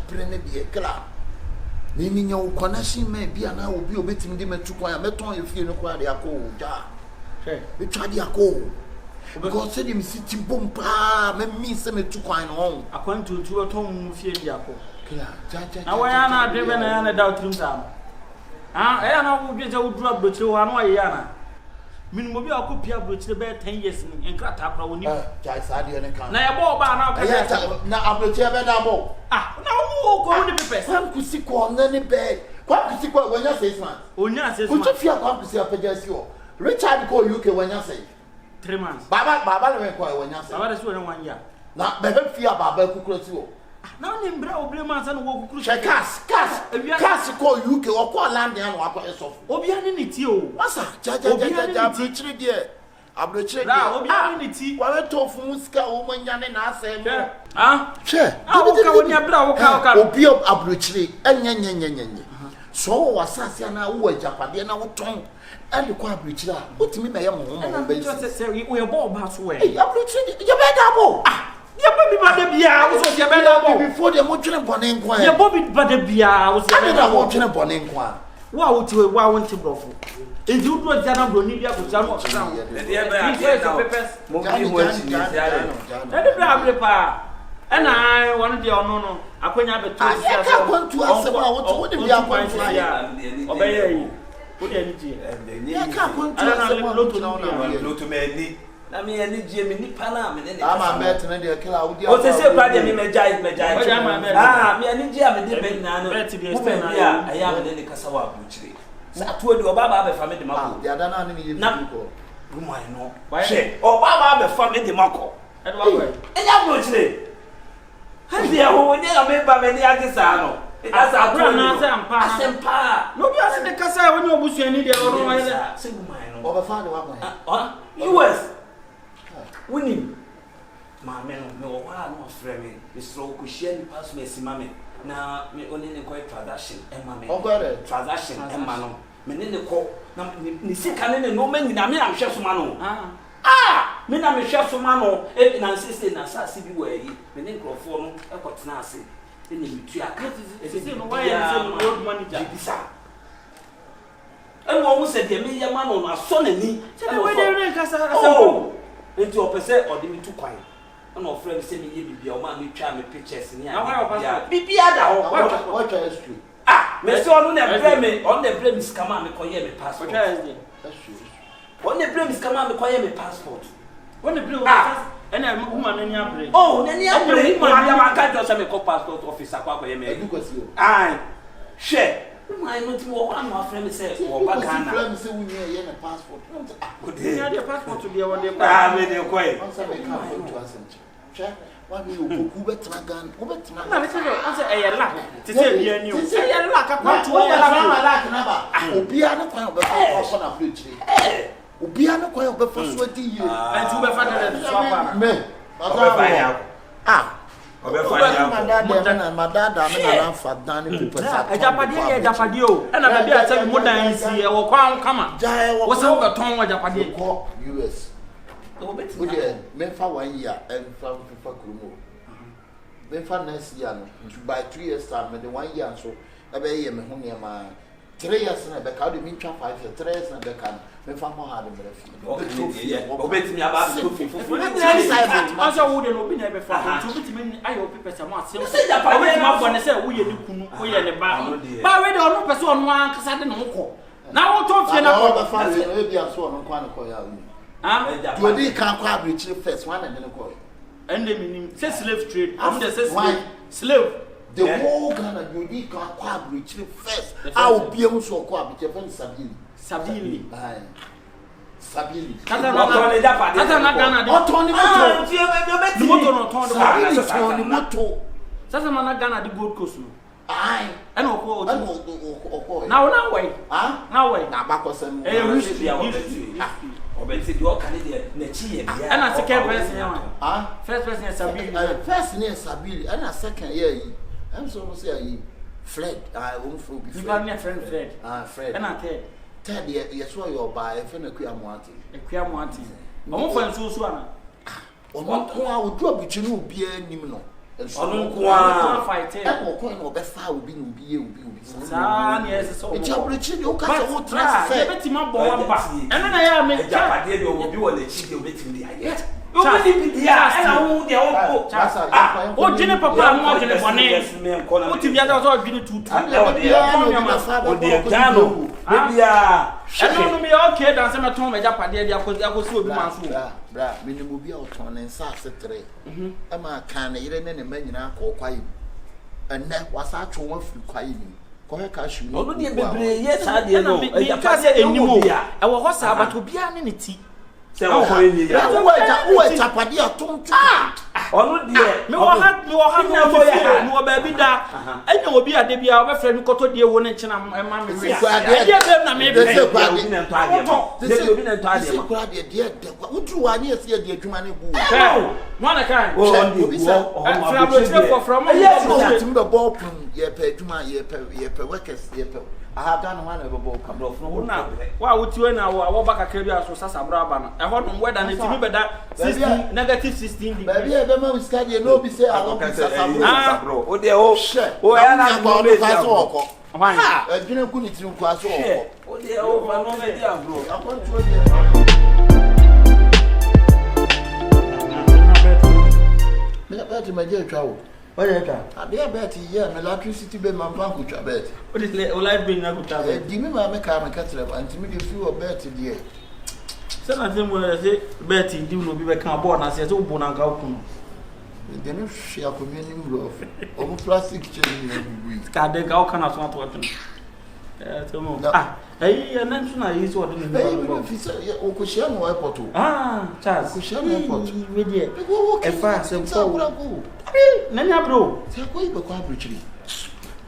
brene de kla Nini nyo connection me bia na obi obetimi de metu kwan ya meton efie no kwa de akọ ja me twa de akọ because say dem city bomba me mi se metu kwan no akwantu tu oton fie de akọ kla ja na wa ya na adwe na ya na da otrim sam ya na wo dwe ja wo dura brochire wa na wa ya na minimum bi akopia brochire be 10 years ni enkrata pra woni ja sa de ne kan na ya bo ba na ka na abrochire be da bo na wo ko woni pepes kwam kusi ko na ne be kwam kusi ko wanya 6 months onya 6 months kutu fia kwam kusi apaja si o Richard ko UK wanya 3 months baba le ko wanya 6 baba de so 1 year na bebe fia baba kukuro si o na ni mbra obile man sa no wo kukuru cash ko UK o ko land ya no akọ esofu obi ani ni ti o masa ja abrochire de abrochire de na obi ani ni ti wa we tofu musika o manya ne na asem che ka woni abra wo ka obi abrochire enyenyenyenyenye so wo wasase na wo ajapade na wo ton and ko abrochire a otimi me ye mo mo be se we bo ba so we abrochire ye be da bo ye bobi bade bia wo so ye be da bo before dem mo twene bone nkwa ye bobi bade bia wo so ye be da bo twene bone nkwa wa wo ti wa wo nti brofo eji udro jana bro ni bia ko jana o sa e dey be a pepes mo bi ho chi ni siare e dey bra bre pa e na won de ono no akwanya beto sia so ka kwantu asem a wo de bia kwantu ya obeye yi wo de ni ji ya ka kwantu asem a loto na ona loto me ni na me ani je me nipa na me ne ama bet na de kila wo dia o se pra de me mejai me ani je a me de be na no wo be bia aya me ne kasa wa buchire sa to de oba ba be fa me de mako ya da na ne ye ko gumai no she oba ba be fa me de mako e do wa enya buchire ha dia ho ne a me ba me ni agisa no asa to na asempa no bi ase de kasa woni obusuani de oro wa se gumai no oba fa de wa kwa US winning maame no me wo ha no frɛ me so ko hia ni pass me si mame na me oni ne ko transaction e mame transaction e ma no me ne ko na ni sika ne no ma nyina me am hwɛ so ma no me na me hwɛ so ma no e na sese na sase bi wa yi me ne nkrofo no e ko tena ase e ne mitu aka sese no why say no old manager bisa e wo mu se de me ye ma no aso na ni se de we de kasa asa enti opese odimi tu kwan na ofrem se me ye bibia o ma me twa me pictures ni a bibia da ho what history me se onu na brem on the brem scam me koye me passport on the brem scam me koye me passport on the brem ena woman na ni abre na ni abre ma ya ma ka jo se me ko passport office akwa koye me edukwasi o hwe my no ti wo wan wa frame say wo ba Ghana frame say we here na passport you need your passport to be one day me dey koy answer me ka for to asem che wa bi Opoku betra Ghana wo betra na me say answer e ye lack ti say bia ni o e ye lack akwa to wo lack na ba obia na kwan obefa ko na flechire obia na kwan obefa so adi ye anti wo befa na so apa me madada me na fa dan ni people sa ajapade ye ajapade o na ba bia say mo dan si e wo kwan kama wo say wo beton ajapade ko US o de me fa 1 year and fa kurumo me fa next year no by 3 years time me de 1 year so e be ye me ho ne ma 3 years na be ka de mi twa 5 years 3 years na be ka me fa mo ha de me fi obetimi aba so fufu asa wo de no bi na be fa to obetimi ayo pepesa mo asem obetimi afọ ne say wo ye ni kunu wo ye ne ba we de ono pese ono an kasa de no ko na wo to fie na ko ba fa e bi aso ono kwa ne ko ya wi do di kan kwa abrechi first one and then ko and them in say slave trade am the say slave the whole Ghana do di kan kwa abrechi first a obi em so ko abrechi first sabili kata na Ghana de otoni moto no ton de otoni moto sasa na Ghana de Gold Coast no and oko now way now way na bakosem wish bia obeti di oka ne de na chi ye bia and second person ya first person is sabili first name sabili and second year yi am so say yi Fred won for be Fred you friend Fred and Ted yes what you buy if na kuamuati omo fan so ana omo ko a odu abichi no bia nim no Onu kwa fighting. E mo ko no be fa obi no bi Sa na yes so. E chabrechi de o ka so wo tra se. E beti ma bo wamba. Eno na ya me. Japade de obi wo le chi de obetimi de aye. Obi bi dia e na wo de wo. O jine papa mo jine bone. O ti bia da so jine tutu. O de gano. Bibia. Eno no me okay dan se meton me japade de akosi obi man so. Bra, minimum bi oton ne nsa ase 3. E ma kan ne yire ne ne manyina akokwayi. Enne wasa atwo wafiri kwayi ni. Ko he ka hwi. Onu de bebre ye sa de no. E japade enimo. E wo ho sa abato bia ne ti. Se wo ho ni ya. Wo japade atonto. Onu de me wo ha na to ya. Me wo ba bi da. Enya obi ade bia obefre mi koto de wo ne nchena e ma me wi. E be na me be. obi na to ade ma. De obi na to ade ma. Ko ade de wutru wa ne ese de adwuma ne bu. Mo na kan. Obi say fra bro tre from yes tim be ball pun ye pe adwuma ye pe workers ye pe aha da no one be ball pun bro from na wa wuti na wo ba kakra bi aso sasa bro aba na e ho no weda na timi be da 16 negative 16 degree baby e be ma wiska de no bi say I want sasa bro o de o ya na go be so oko ha adwuna ku ni tiri ku aso oko o de o ba no me dia bro akonto de me bet ma je twa wo oye ka abi bet ye me electricity be man ban ku twa bet o de o live bin na ku ta be di mi ma me ka tele anti me de fi wo bet de se na se mo se bet di no bi be kan bo na se se bo na ka ku no de no hwe akomi ni mro o mu plastic chain ni buyi ka de ka o kana so ato ato to mo eh na nso na yi so de ni no fi se o ko share no airport Charles ko share no airport we dey e fa se ko na nya bro se ko yi be ko abruchiri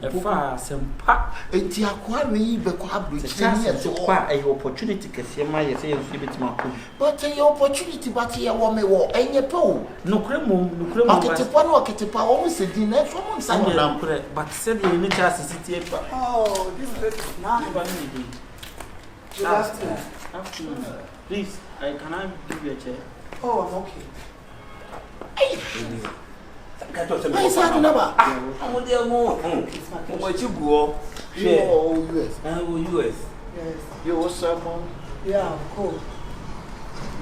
e fa se mpa enti akwa we yi be ko abruchiri ni so pa e opportunity kese ma ye se ye so betima ko but e opportunity but ye wo me wo enye pe o no kremo aketepa o mu se din na so mo nsa no na kure but se de ni Charles city e pa oh this place is nice good afternoon please can I give you a chair oh I'm okay I said never. I'm there more. What you go? US. US. yes You was someone? yeah cool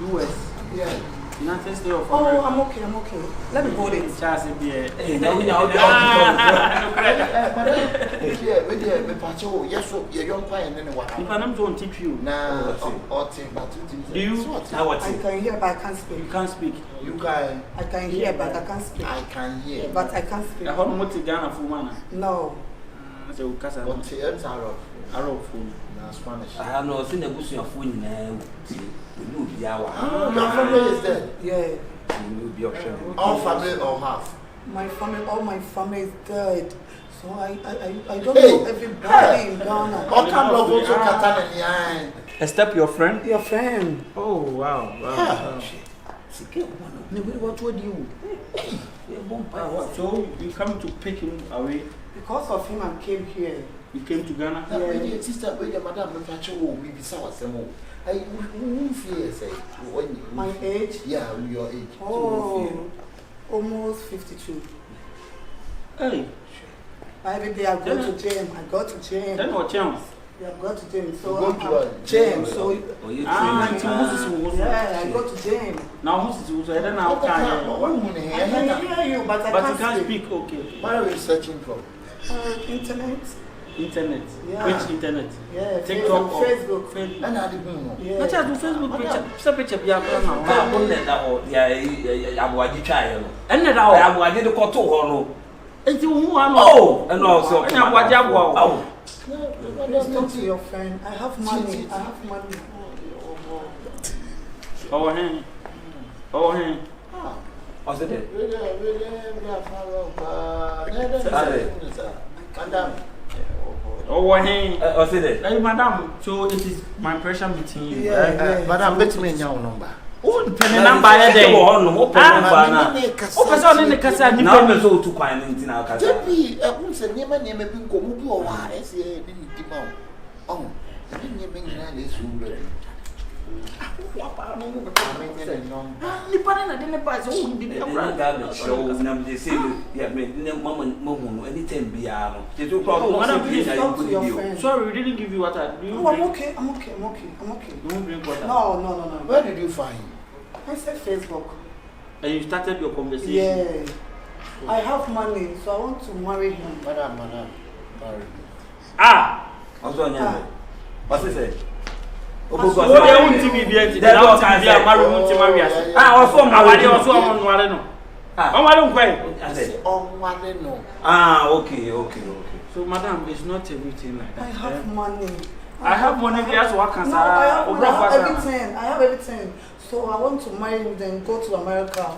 US yeah United States of oh America. I'm okay let me hold it Charles be Hey, now we know. We me pacho yes you young pine and what. if I'm don't teach you Na but do you Now what? I can hear but I can't speak you can't speak you can I can hear but I can't speak I can hear but I can't speak I hold mo ti Ghana fu mana no say u kasa but it's Arab fu na Spanish. I know see na busuafo nyina ti no bia wa. Your family is dead. yeah No be option. All family or half. all my family is dead so I don't Hey. know everybody in Ghana All come love also katana ni ai. step your friend your friend oh wow Sike one. Ne we what do you? so you come to pick him away because of him I came here you came to Ghana Na we sister we madam me pacho wo bi bisa wasemo. I who fear say when my age yeah your age. oh almost 52 hey every day I go to gym then what chance yeah, I go to gym so Go to a gym so Oh, you yeah I go to gym now who's it so then now can I can hear you but I but you can't can't speak. speak okay What are you searching for? Internet Yeah. which internet yeah TikTok or Facebook And I didn't know. yeah na cha do Facebook picture bia ko na Ma bon na da ho ya aboaji twae no. enne da o Aboaji de koto ho no. enti hu ha no Oh, and also enya aboaji abo oh. Please talk to your friend. I have money. Oh, hey. What's it? Madam. Oh, hey. What's it? Hey, madam. So it is my pressure meeting you. Yeah. Madam, bet me your number. Oh, the pen number there. Open number. O person on the kasa ni Now me so to kwan nti na kasa. Tebi, unse niema niema bi nko mu bi o wa ese ni di ma. Oh, ni niema nyina na esu ure. Nipa na de ne ba se wo bi bia bra ga show na me say yeah me mama no anytime bia no they do problem sorry we didn't give you water. I'm okay. You won't drink water? No. Where did you find? I said Facebook. And you started your conversation? Yeah. I have money, so I want to marry him. Madam. What's on your what's it say? Opoku they won't be there. They don't marry us. Also Awari also on wale no. On wale nkwa. On wale no. Okay. So madam, it's not everything like that. I have money. I have money. That's what can say. I have everything. So I want to marry him, then go to America.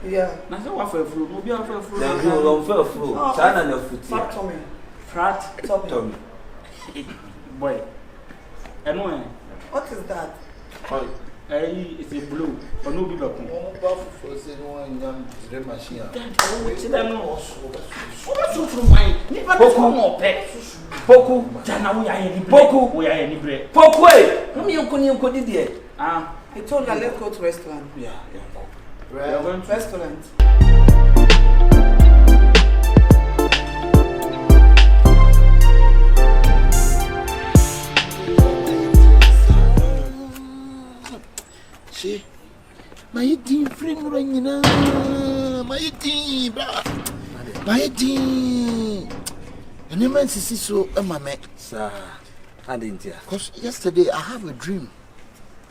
Yeah. Now say what for fruit? No be for fruit. Then you don't for fruit. Sana na fruit. Fat Tommy. Frat Tommy. Boy. Anyway. What is that? It's a blue. Or no be back. Poku. Jana we are any Poku. We are any bread. Poku. Who you kodi there? He told her let's go to restaurant. Yeah. We are going to restaurant. See, my team friend ringing. My team, my team. And the man says so, Mama. Sir, I didn't hear. Because yesterday I have a dream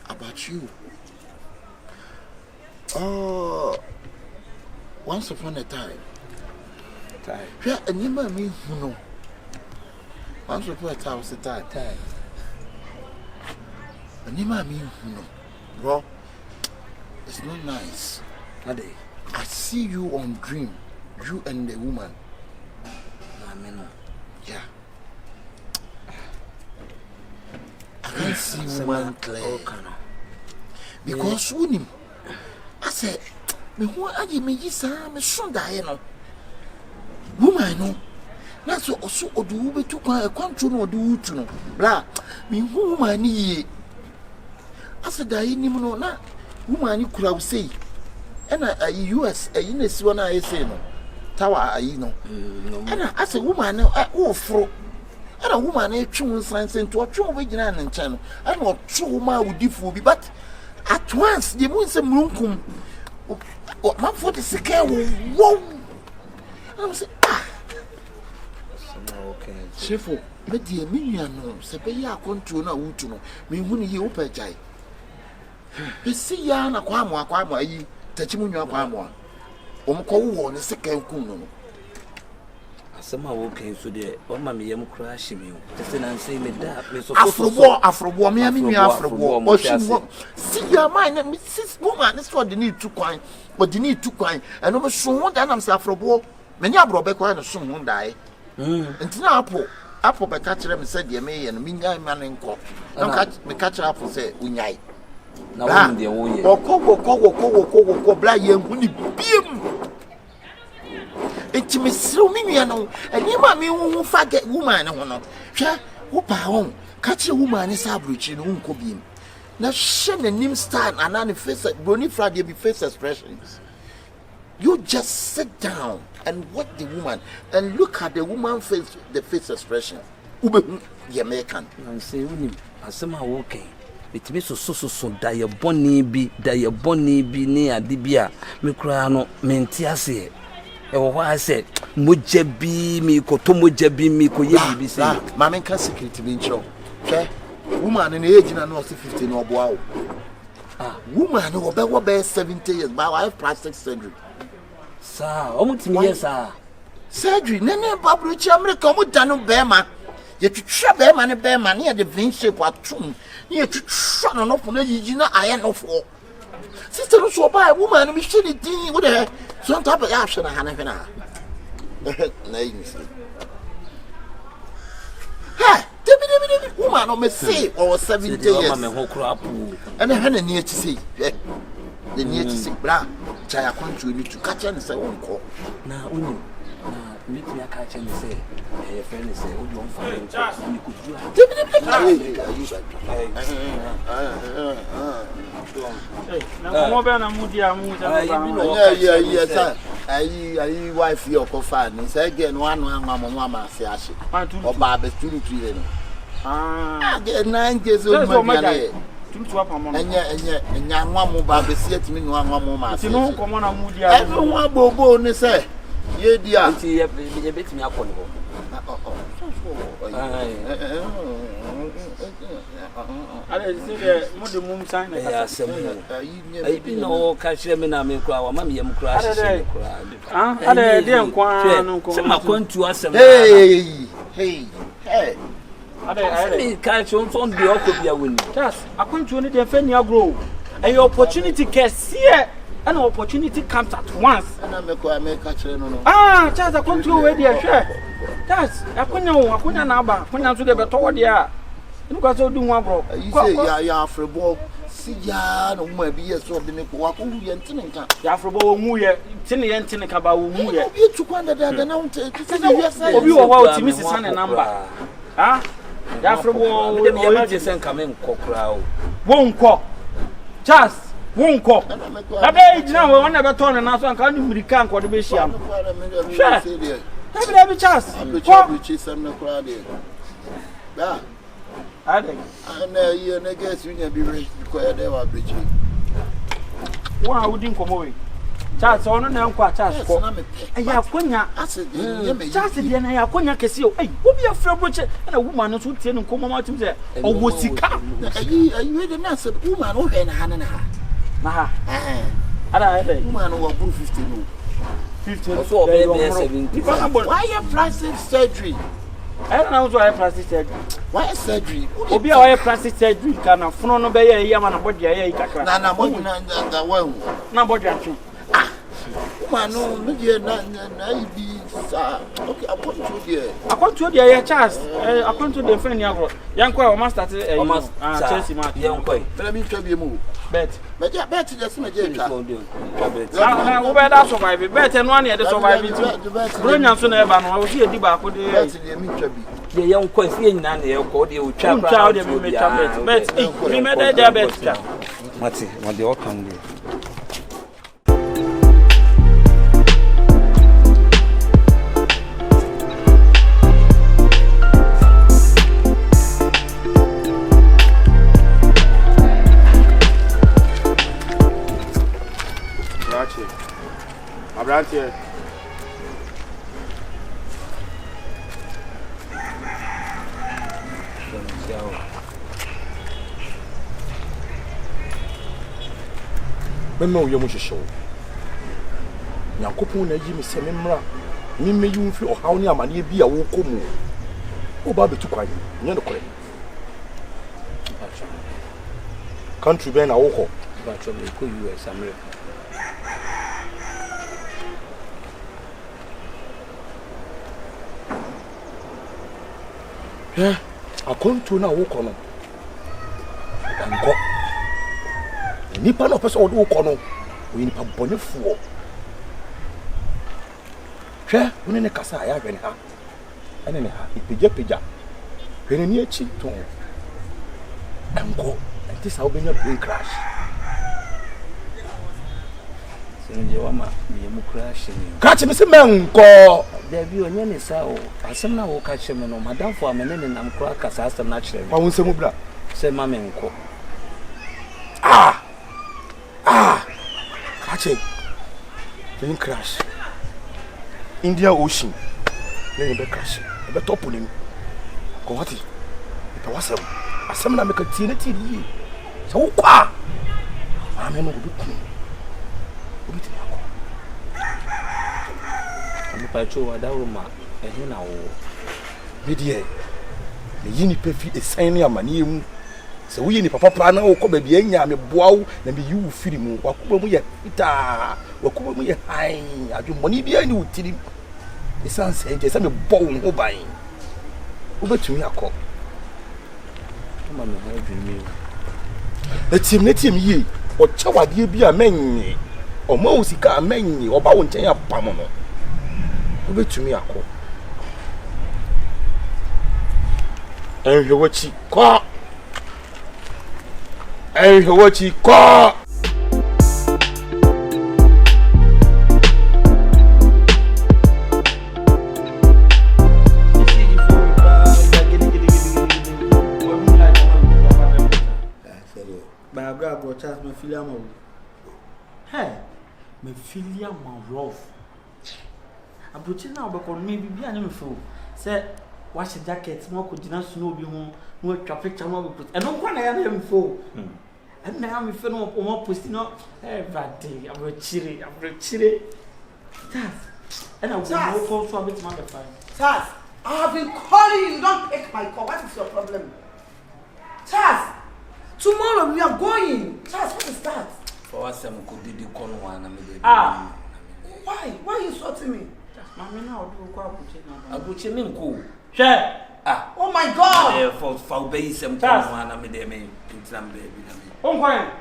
about you. Once upon a time. Yeah, and you me who know. Once upon a time was a time. And you me who know. Bro, it's not nice. I see you on dream, you and the woman. Yeah. I can't see woman clear. Because when I said, me who are you? Me is me son die no. Woman no. That's also do be to control no do to no. Blah. Me who woman ni. I said die ni mo na. Woman you could say. And US in this one I say no. Tower no. And I said woman fro. And a woman a true science into a true vegan and channel. I know true woman would differ be but at once the moon some room what my foot is secure. Whoa! I'm saying, okay. Shifo, but the million no, Sabaya control na utuno, me when you open jai. You see, Yana Quamo, ye, Tachimunia Quamo. Omco, the second kuno. Somehow okay, so the mammy am crashing you. Just and say me that. After war, me, I mean, after war. Or she won't see your mind, Mrs. Woman, that's what they need to coin, but they need to coin. And over soon one time, I'm after war. Many are brought back when soon won't die. And now, Apple by catcher and said, ye may and mean guy man in court. Don't catch me catch up and say, we night. Now, the old or Coco, black young, wouldn't be. It's me so many, and you might mean who forget woman. Who home catch a woman is average in whom could be. Now, shed a name stand and on the face at Bonnie Friday be face expressions. You just sit down and watch the woman and look at the woman face, the face expression. Ube, the American. And say, I somehow okay. It means so die a bonny be near Dibia, Micrano, Mentiase. I said, Mujabi me, Kotomujabi me, Koyabi say, Mamma can secret be show. Woman in the age and not 15 or wow. Woman who will be 70 years, my wife plastic surgery. Sir, almost yes, sir. Surgery, Nene Babuchi America, would done Bearman. Yet to trap Bearman and Bearman near the vein shape or tomb, near to shut on off on the Gina iron of war. Sister also by a woman, we should deal with her. Some type of action I have an hour. Names. Ha! Woman, or may say, or 70 years. And I had a near to see. The near to see, blah. Chaya country need to catch and say, one call. Now, meet me a catch and say, a friend is say, oh, you don't find you could do Mo be na mu dia mu sir. Ayi wife your cofa ni say again one anwa ma se ahye. Oba be turu turu no. Again 9 days old man na. Turu apa mo. Enya anwa mo ba be se atimi no anwa mo ma se. Ti no komo na mu dia. Everyone bobo ni say ye dia. Nti ye betimi akọ no. Ale se mo de mum sign na ya asem ayi bi no ka hire me na me kura wa ma me yam kura hye kura ale de nkwa no nko se makwantu asem hey ale me ka chon son bi okobia woni just akwantu ni de fa ni agro an opportunity kesiye an opportunity comes at once na me ko America hire no just akwantu we de hwe just akwanya na aba akwanya so de beto wo de a nuka so du nwa bro you say ya afrebo si ya no ma bi ye so de ne ko wa ko hu ye ntene nka ya afrebo wo mu ye tene ye ntene ka ba wo mu ye bi tukwa da na unte se de ye say obi wo wa otimi sisa ne number ya afrebo wo ye ma je sen kame nkokura o wo nko just wo nko abe gina wo na be to ne na so nka ni mirika nko de be hia no David chance. What? Some no crowd. Yeah. I think. And you guess you be rich because they were preaching. One wouldn't come away. Charles on na nkwa Charles ko. Eya akonya. Charles dey na ya akonya kese o. Eh, wo bi afra broche na woman no so tie no nkomo ma tum se owo sika. Ayi we dey na say woman no hwe na ha na ha. Na ha. Ada ebe. Woman no 50 no. 50 so obey 70. Why your plastic surgery? I don't know why plastic surgery. Why surgery? Obi a why plastic surgery kana funo no be ye ya na body ya kakra. Na body na wan. Na body atwe. Woman no me dey na ibi sa. Okay, akwantu dey ya Charles. Akwantu dey friend ya agro. Yankwa o master Chelsea match. Yankwa. Let me tell you more. Bet Just me dey try. Na wo be da survive. Bet no an e dey survive too. Bronyan so na e ba no, wo si edi ba ko dey. Bet dey me twa bi. Ye yankwa fi nyina na ye ko dey o twa ba. Twa dey me twa bet. Me me dey diabetes twa. Mati, mo dey o kan dey. Abrantie. Mema uyo mu hwehwe. Nyankopon na yi me se memra. Me meyi mfi ohaw ne amane bi a wo komu. Wo ba betu kwan. Nye no kore. Country ben na wo ko. Ba cho me ko US America. Akonto na wo ko no. Anko. Nipa no pese wo ko no. Wo nipa bonefuo. Hwe, woni ne kasa ya hwe ne ha. Ene ne ha, ipeja. Hwe ne ni achi to. Anko, enti sa obenya brain crash. Senje wa ma me mu crash ni. Ka che me se menko. Dabi onye ne sa o. Asem na wo ka che me no, madam for amene ne nam kra kasa asem na kire me. Wa wonsemu bra. Se ma menko. Kache. Brain crash. India Ocean. Let me crash. Be top on him. Ko wati. It was asem na me ka tie na tie yi. So wo kwa. Ame no obi kun. Obi ti akọ. Ami pa cho wa dawo ma ehe na wo. Me die. Me yi ni pefi esan ne amane mu. Se wo yi ni papa pra na wo ko ba bia nya me boawo na me yi wo firi mu. Wakuba mu ye ita. Wakuba mu ye han. Adwumoni bia ni wutiri. Esan se nje se me bo wo ho ban. Wo betumi akọ. Ma me ho adwumi. Netim yi. O chawade bi a menyi. O ma osika menyi. O ba wo nchen ya pam no. Wo betumi akọ. Ehwewachi kwa. grab bro Charles me feel am. Hey, me feel am rough. Abuchi na obekọ me bibia na me feel. Say wash the jacket mo ko dina snow bi ho no twa picture mo be put. E no kwa na ya na me feel. And now me feel no mo post no everyday abuchire. Charles. And I will call so a bit more fine. Charles, I have been calling you. You don't pick my call. What is your problem? Charles, tomorrow we are going. Charles, what is that? For us, I'm going to do the corner one. Why? Why are you sorting me? Mommy, now do go Abuchi Minko. Share. Oh my God! For base, I'm going to one. I'm baby. Oh, why?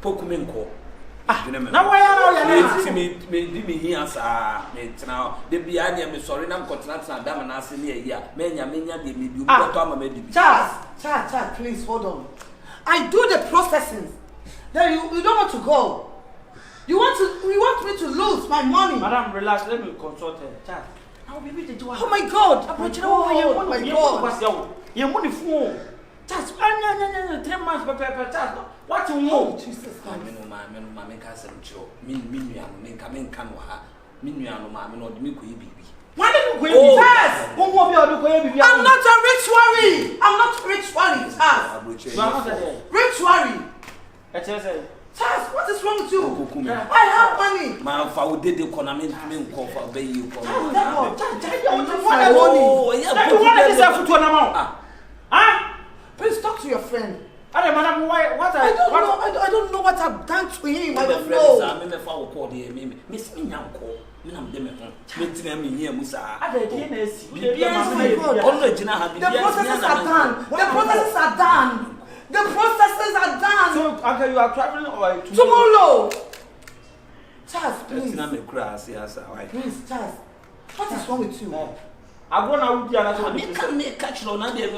Opoku Minko. Now why are you me here, sir? Now, the behind me, sorry, I'm continents and damn and asking here. Many, you got Charles, please hold on. I do the processing. Then you don't want to go. You want me to lose my money. Madam, relax, let me consult her. Charles. Oh my God! Oh my God! Your money phone. Charles, 3 months, Charles. What you want? Jesus Christ. Mamma, Castle, Why did you go? I'm not a rich worry. I'm not rich worry, Charles. Rich worry. Charles, what is wrong with you? I have money. My father did the economy call for baby. You want Please talk to your friend. I don't know what I've done to him. I don't know. I'm a foul call here, Miss Minyanko. The processes are done. So, uncle, you are traveling or tomorrow? Charles, please. Please, Charles. What is wrong with you? I'm going to catch on USA.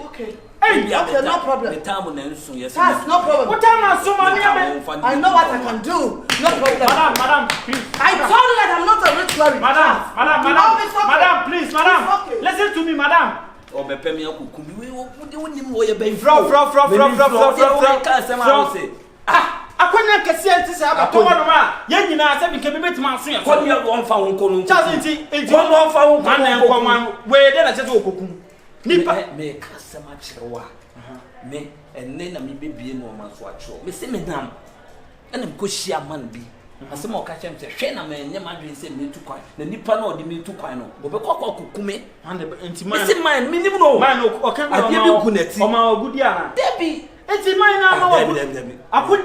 Okay. Hey, okay, no problem. Charles, no problem. What time is so many? I know what I can do. No problem. Madam, please. I told you that I'm not a rich lorry. Madam, please, madam. Okay. Listen to me, madam. Or be pay me a kuku. We Akonya kese ntise abato wanoma ye nyina se bi kebet ma so ya ko ni won fa won ko no chazi enti won fa won ko man ko man we de na chese okokum nipa me kasema chirewa me enne na me bebie no ma so achiro me se me dam ene ko hia man bi asema o ka chem se hwe na me nya madwen se me tu kwan na nipa na odi me tu kwan no bo be kokko kokume enti man se man minim no man o kan no ade bi kunati o ma ogudi ana debi enti man na ma akun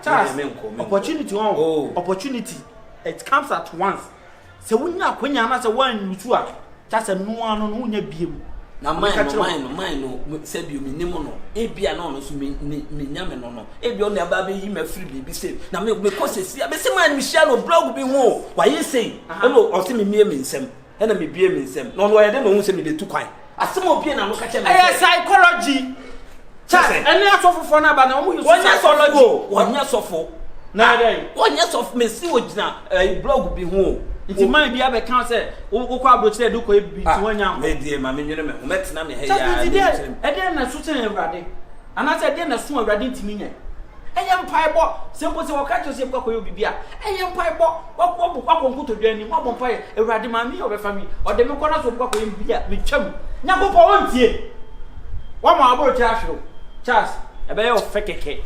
Charles opportunity opportunity it comes at once se wunya akonya na se wan nutu a Charles no ano no wunya biem na mine no se bi minim no ebia na no so me nyame no ebia no aba be yi ma free bibi se na me ko sesi be se man mi share no blog bi ho wa ye sei no o se me mie me nsem e na me bie me nsem no no ye de no hu se me de tu kwan asem obie na no ka che me psychology Charles ene asofo na ba na omo use psychology wonya sofo na dey wonya sofo me si ogina blog bi ho iti man bi abe kan se wo kwa abrochire do ko ebi ti wonya me die ma me nwene me o metena me he ya e dey na so ten Awurade ana se dey na so Awurade ntimi nya eye mpai bo se mpo se wo ka cho se kwa koyo bibia eye mpai bo wo nkuto dwani mo mpai Awurade ma mi obefa mi o de me kona so kwa koyo bibia me twam nya ko po wontie wa ma abrochire ahwero Charles ebe yo fekeke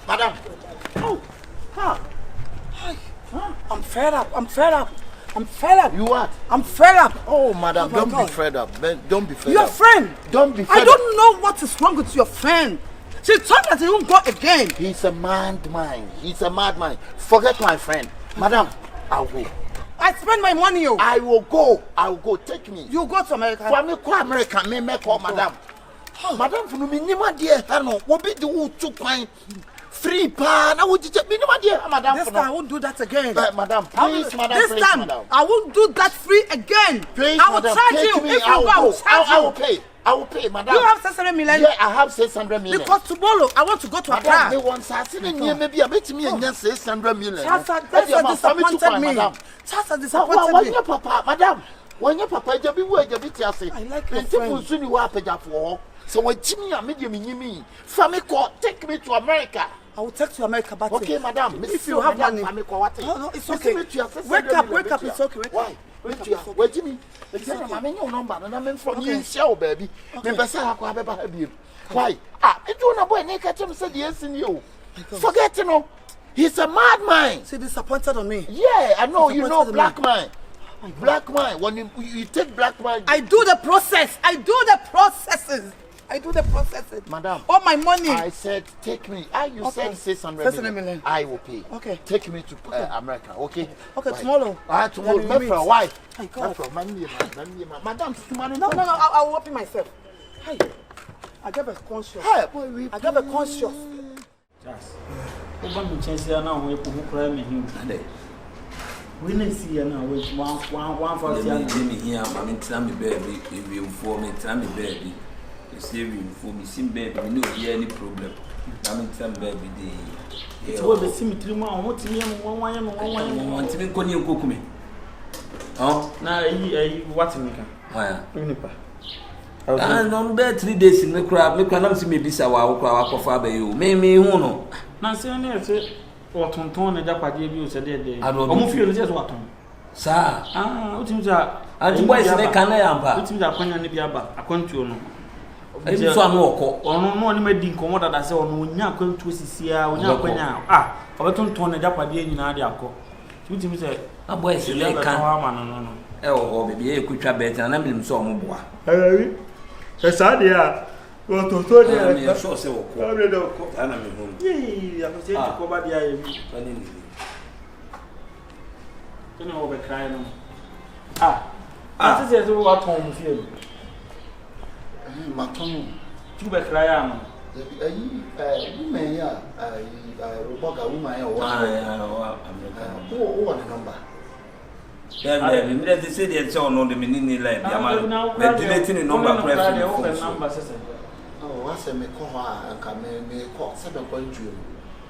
Madam. Oh, I'm fed up. You what? I'm fed up. Oh, madam, don't be fed up. Don't be fed up. Your friend. Don't be fed up. I don't know what is wrong with your friend. She told that he won't go again. He's a madman. Forget my friend. Madam, I'll go. I spend my money. I will go. Take me. You go to America. For me, go America. Me call madam. Madam, for me, nima dear. Hano, what be the wood to find? Free pa. Now would you me no dear, madam. This time I won't do that again. Madam, please, madam. This time madam. I won't do that free again. Please, I will madam, charge take you. me. If you go, I will pay. I will pay, madam. You have 600 million? Yeah, I have 600 million. Because tomorrow I want to go to Accra. They want maybe a bit me and 600 million. That's disappointed me. That's disappointed me. Papa, madam. When your papa just be where you be say. I like your friend. friend. Soon you are paid for. So when Jimmy and me, family call, take me to America. I will take to America, but okay, madam. If you have money, no, it's okay. Wake up, it's okay. Why? Where Jimmy? I'm in your number, and I'm from you, show, baby. Why? I don't know why Nick said yes in you. Forget to know. He's a madman. So disappointed on me. Yeah, I know. You know, black man. Black man. When you take black man, I do the process. I do the processes. Madam. All my money. I said, take me. You said 600 million. I will pay. Okay. Take me to America. Okay. Okay. Tomorrow. Tomorrow. Why? Madam, no. I will open myself. Hey, I got a conscious. I got a conscious. Yes. Oba chance na we ko kura me hin. We na see na we one for me here, ma me tell me baby, if you for me tell me baby. Say we for me sim baby, we no be any problem. I mean tell baby the. So we be symmetry mo won timi am won timi ko ni nkoku me. Oh, na what me kan. Why? Unipa. No be 3 days me kura na me bisa wa kofa ba you. Me hu no. Na se na e o tonton na japade bi o se de. O mu fi o se so aton. Sa. O timi ja. Anti boys ne kan na yamba. O timi ja kwanya ne bi aba akwantuo no. Ebi so anu okọ. Ono no ni madi nkomo dada se ono onya akwantuo sisia, onya kwanya. Obetonton na japade nyina de akọ. O timi se boys ne kan. No. O baby e kutwa bet na me so omo boa. Esa dia. O toto dia. Me so se okọ. Abre do okọ. Ana me hu. Ya ko se ko ba dia ye mi. Ani ni. Kini o be cry no. Ati se so wa ton mu fie. Maton. Tu be cry am. Woman ya, Opoku woman ya America. Who want the number? Yeah, me dey say dey say ono de me ni live ya ma. Me deleting the number press. What's me call anka me call 7.2.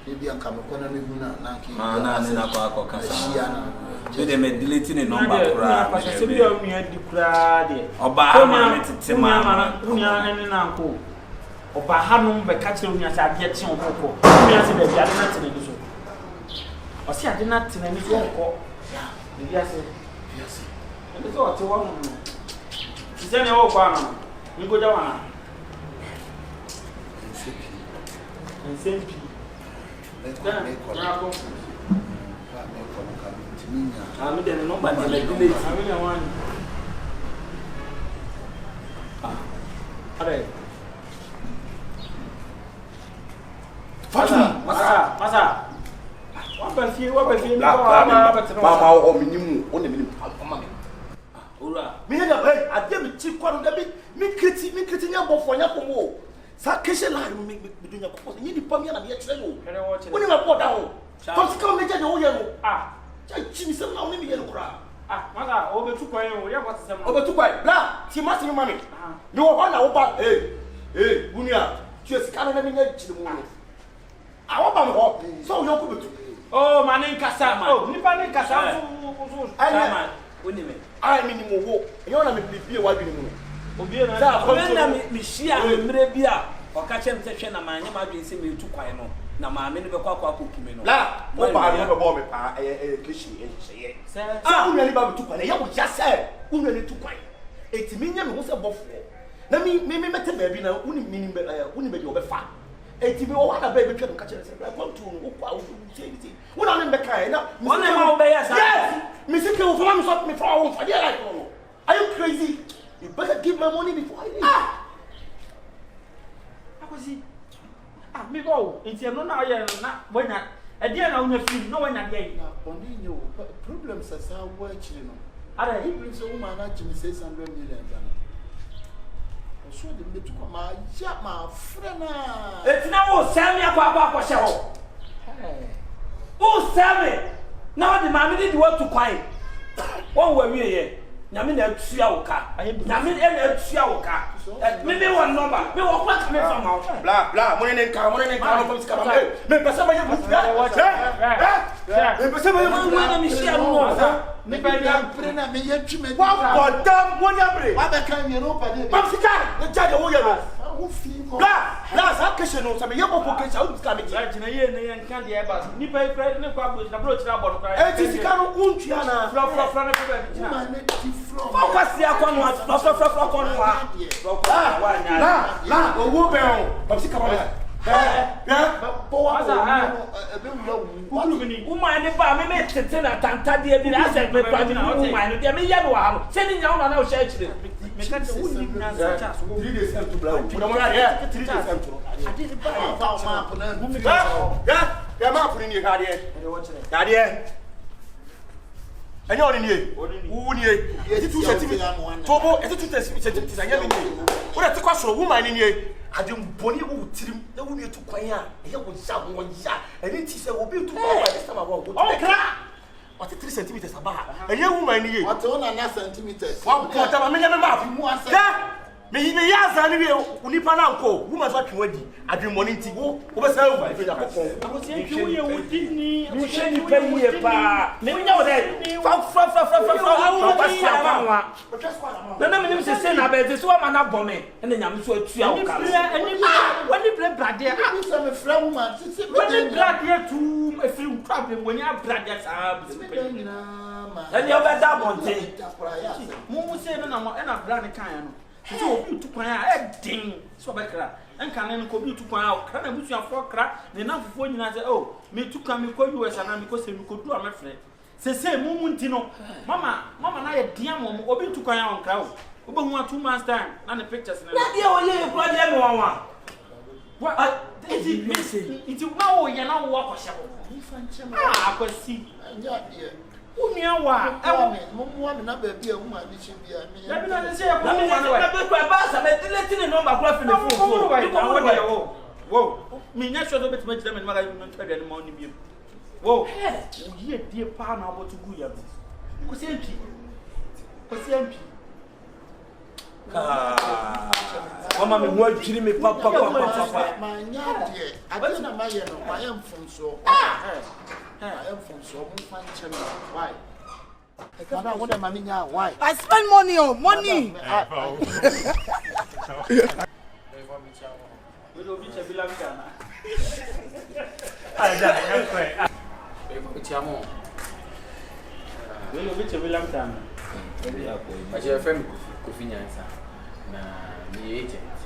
Maybe anka me kona me hu na anki. Na na kwa kasa. Me dey me deleting the number kura. Na se bi o mi adi kura de. Oba ha me tete ma. Unya ene na nko. Oba ha no be ka kire unya sa ade tie okoko. Unya se be bia de na tene ni so. O se ade na tene ni so okoko. Yes. And it's all to one. Is any old one? You go down. And same P. I'm the number. I'm the one. Alright. Masa. What Mama o minimum o ne minimum mama me. Ora. Me ya be ade me chi kwaro da bi me kriti nya bofo nya komo. Sa keshe la me dunya kopo. Ni di pam ya na me kire no. Woni me boda ho. Tom sika me je de wo ye no. Cha chi mi se na woni me ye no kura. Masa o be tu kwan o ya kwat se ma. O be tu kwan. Bla, ti ma se me mami. Ni wo ho na wo ba. Bunia. Ti sika na me nya chi de mo no. Awo ba mo ho. So yo ko betu. Oh, manin kasa. Oh, nipa nin kasa. Chama, woni me. Mini mo wo. Eyo na me bibie wa bi ni mo. Obi na. Sa ko na me hia mre bia. O ka chem te hwe na ma nya ma dwen se me tu kwan no. Na ma me ne be kwa pokume no. La, o ba no be bo me pa kishi ye. Unwa ni ba be tu kwan. Ya wo ja se. Unwa ni tu kwan. Etimi nya me ho se bofo. Na me mete ba bi na uni be di obefa. Etimi o wada ba be twa no ka chere se ba kwam tu no kwa wo sei. Una ne be kai na. One ma be ya sa. Yes. Me say ke wo fama me so me for wo for there like no. Are you crazy? You better give my money before I leave. Akosi. Me go. Nti no na ye na wanya. E dia na unya film no wanya dia yi. Oni nyo problems asa wo akire no. Ara he brings a woman na chimi 600 million. so the me to come my friend. It's now Sammy Aqua Show. Oh, Sammy! Now the mammy did what to quiet. One way here. Namin Tsiaoka. Namin Tsiaoka. Maybe one number. Me what coming from out. Blah blah. Money and car from Scabba. Me Passama. And you're in here. Who near? It's 2 centimeters. Tobo, it's 2 centimeters. I am in here. What a question, woman in here. I don't believe you trim. There will be too quiet. Here will sound 1 year. And it is a will be too quiet. This time I won't go. What 3 centimeters about? And you woman in here. What's on 9 centimeters? 1 quarter of a million map. Me me yaza ni unipa na nko woman so atwe wadi adwe money nti wo be say over ife yakoko akosie twe ye wodi ni akosie ni pa ye pa me nya wo dey fa na me nim se na be so ma na bɔ me na nyame so atua wo ka wani bre brade a so me fra woman sisi wani brade tu efiri problem wani brade sa be nyina ma and you better bonte mu se no na brade kan no so obi tu kwan a edin so bekra enka ne ko bi tu kwan a kra na busu afo kra ne na fofo nyina say oh me tu kan me ko US na me ko se me ko du a me frɛ se mu nti no mama na ye dia mo obi tu kwan a on kra o obi hu 2 months time na ne pictures na dia o ye ko dia me wanwa what it me say it na o ye na wo akɔhyɛ ho ifa nkyem akwasi anya dia Unia wa mo na ba bia wo ma ni chi bia me ya bi na se ya ko mo na na be kwa ba sa me delete ni number kwa fi ni phone wo mi nya so do betima gida me ma ga no ntwa ni ma oni biem wo ye die pa na abotu gu ya ko se ntwi mama me ho adwiri me papa ma nya die ade na ma ye no ma ye mfomso I am from so why? I want money now. Why? I spend money on money. We don't reach a bill of Ghana. I don't We don't reach a bill of Ghana. I share a friend convenience. Me agent.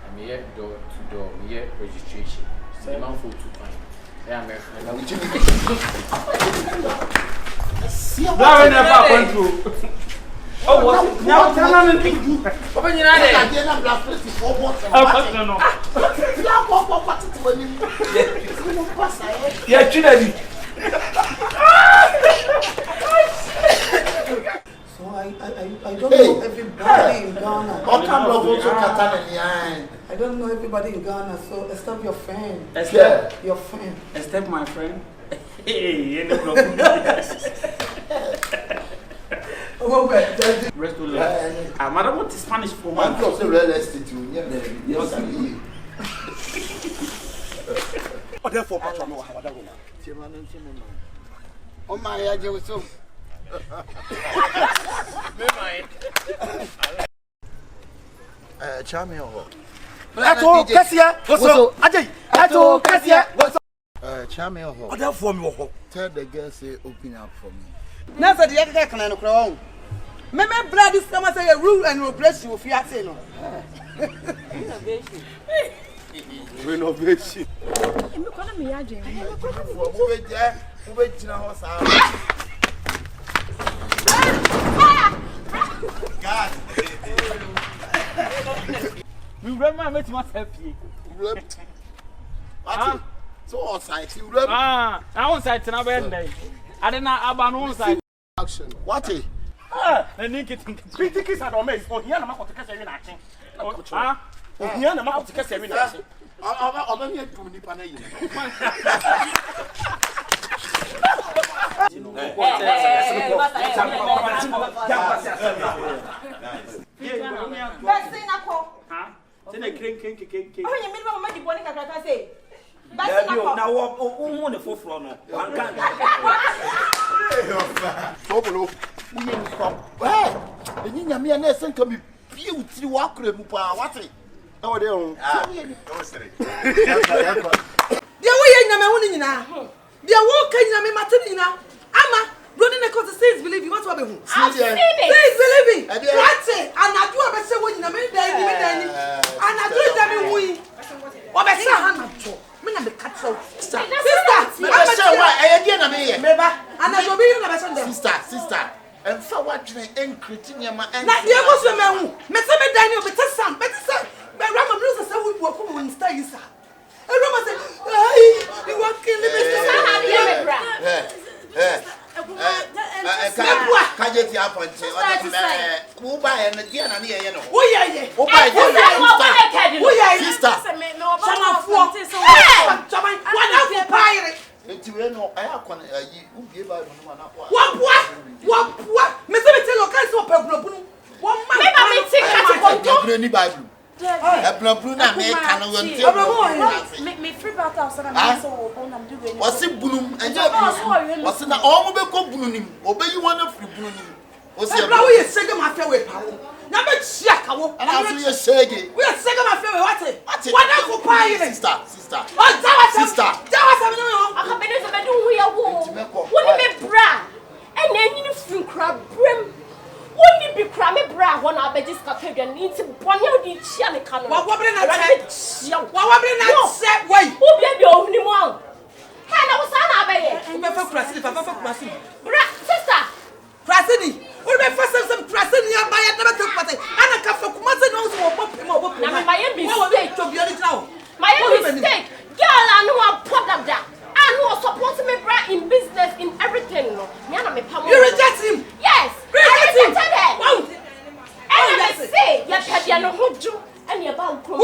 I me door to door. Me registration. The amount for 2 pounds. Yeah, man. That never control. Oh, what? Now, turn on and think. Open your eyes. I didn't black place before what? No. Yeah, Trinity. So I don't know everybody in Ghana. I don't know everybody in Ghana, so except your friend. Except your friend. Except my friend. Hey, no problem. Oh, but rest of life. Madam, what is Spanish for? Man, close real estate. Yes, Oh, therefore, Papa, no, how about oh my, I just so. Charming. Ato Kasia, what's up? Ajay, Ato Kasia, what's up? Charming. Oh, therefore, me tell the girl say open up for me. never the other can I crown. Meme blood is come say a rule and regulation if you are saying no. Renovation. I'm going to be a gym. God. We remember met myself here. What? So on site, you remember? I on site na bend day. I didn't have on site. Action. What? And critics are amazed. Oh, here, I'm not to catch every action. Ah, here, I'm not to catch every action. I'm here to manipulate. Running across the seas, believe you. What's what I've seen it. Please believe me. That's it. And I do a better way in a minute. And I do it every week. What I say, I'm not sure. Me na me cut so. Sister, I'm not sure why. I again am here. Remember? And I go be in a better sister. And for what you ain't creating your man. Now, you was a man. Me say me Daniel, better son. Better son. My Rama Blues say we work when stay inside. And Rama say, hey, you want to kill me, Kyekyeku appointed. Who buy and again and here, you know. Oh, yeah. Sister. Me free back outside and so on I'm doing. Was it bloom and was it all the bloom? Obey you want to free bloom. Was it a second my favorite power? Number check, and I'll be a shaggy. We are second my favorite. Wonderful pie, sister. Akabenezer do we are war. Wouldn't be bra. And then you free crab brim. Wouldn't be crammy bra when I bet this Caucasian needs to one of the channel cannon. What would I say? Why? Who be your only one? Hannah was an abbey. Sister. Crasini. Who be first some Crasini by a never took party. And a cup of Kumasa knows what my mistake to be now. My mistake. Girl, I know I'm problem that. I know supporting me bra in business in everything. You reject him? Yes. Reject him. And I say, yes, I know who do and you're about to. Ooh,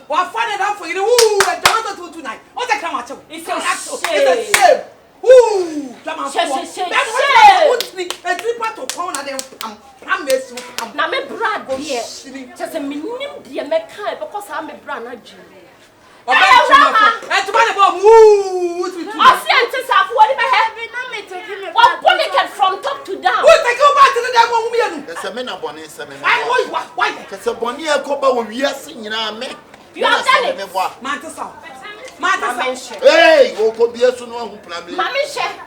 well, find it out for you. Ooh, and Jonathan tonight. What's that come out? It's a shame. Ooh, a dripper to corner them. I'm Now, my brother, yes, just a minimum, dear Mecca, because I'm a brother. And to my move. I see and have what if I have one pocket from top to down. What I go back to the damn woman? There's a man upon it. Why? It's a bonnier copa when we are singing our men. You have done it. Mantis. Hey, go could be a soon one who plan. Mammy share.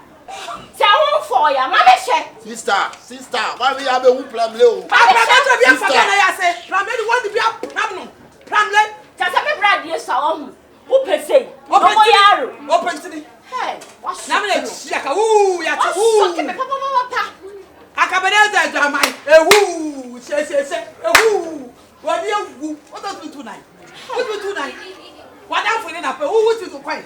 Tell for ya, Mammy share. Sister, why we have a who plan low? I say, Pramel want to be a Pramlet. Just a brand, yes, who per se? Open to the hey, what's Yaka? Ooh, Akabenezer, my woo, say, woo. What do you what does we tonight? What do we tonight? What else for dinner? Who would you quite?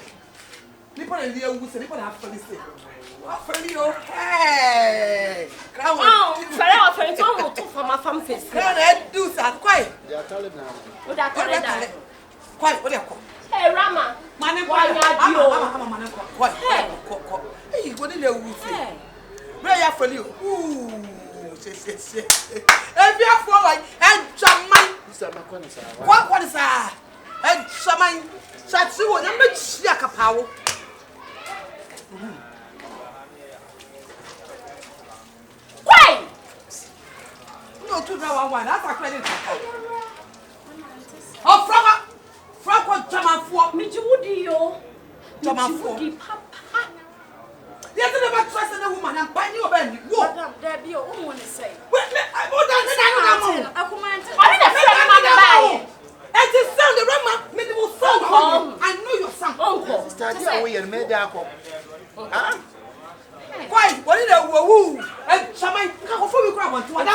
People in the who say, people have to listen. What you? Hey, oh, friends, almost from my farm face. Can't do that quite. They are telling now. What that quite what they call. Hey, Rama, man, why not you? Hey, what did you say? Where are for you? Ooh, say. If you are for like, and Jaman, what is that? And Shaman, such a one, and make Shaka power. Why? No, 2,001, that's a credit. Oh, Franco Jaman, me you Jaman, Papa. The other never trusted a woman and buy you a band. What there be your own say? I sound the Rama, minimal song. I know your son. Uncle, study away and made that. Why? What is a woo? And Shaman, before we grab one to what? I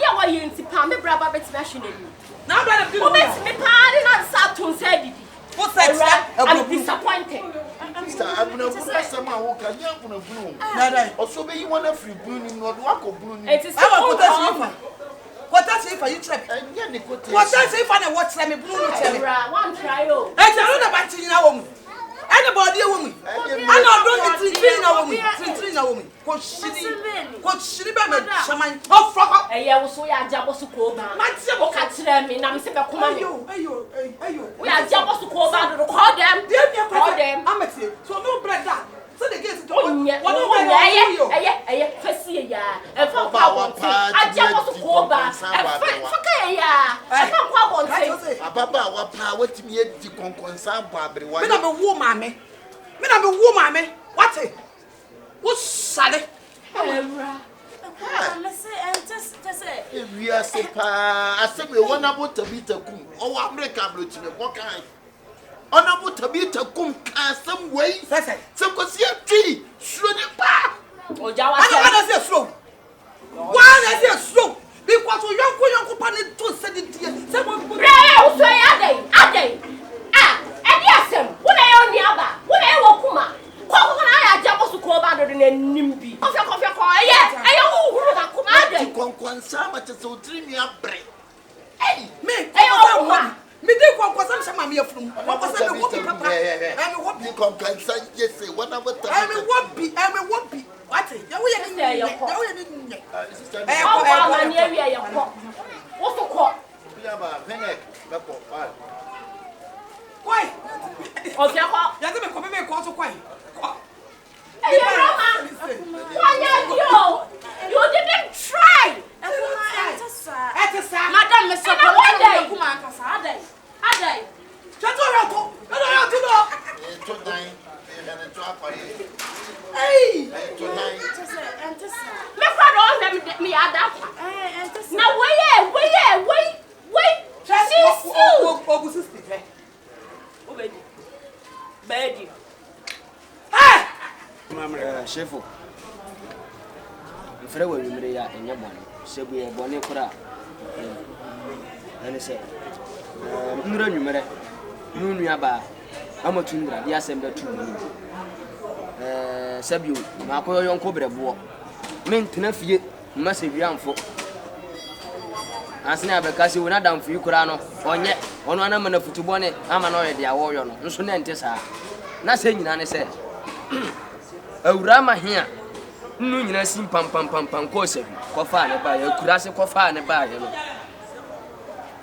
get what you in Tipam, Brabba, it's mashing you. Now, brother, you makes me pardon on Saturn said. What's that? I'm disappointed. I'm some I can young on a blue. Also, you want a free blue, not walk of blue. It is what does if you trap? What does if I watch them blue? One trial. And I don't about you know. Anybody a woman. I don't think a woman. What should be shaman? Oh, fuck. A year was so ya jabos to call back. My simple catch them in Namsaka Command. We are jabos to call back to call them. Call them. I'm at you. So no bread that. So the gates don't yet. What and for power, I jabos to call back. Papa, what power to me to concern Barbary? Why not a woman? Me not a woman. What's it? What's Sally? If we are so I said we want about to beat a coom. Oh, America, what kind? Honorable to beat a coom some way. Some could see a tree. Should it back? Oh, Jawa, I say slow. Why is it slow? Because we young company to send it here. Someone put a day. Ah, and yes, when I only have when I walk kuma. I jump to call back in a nimby. Coffee, yes, I don't come out. So dream me up break. Hey, me, me do come some me from what was I papa? And what be complaints? Yes, one of the time. I won't be. What? You there, your what's the call? Why? Oh, yeah, you're going to make calls of quite. Hey, you didn't try. Madam, Mr. Shifo. If I were in your money, so we are born for and I say, Numero, Nuniaba, Amatunga, the assembly 2 minutes. Sabu, Marco, young Cobra Bois. Meant to know massive young folk. As never because you were not down for you, Corano, or yet, on one man of Futubone, I'm an already a warrior, no so nentessa. Nothing, Nana said. Awurama here. No, you know, sim pam, course, Cofana by a crass of Cofana by you.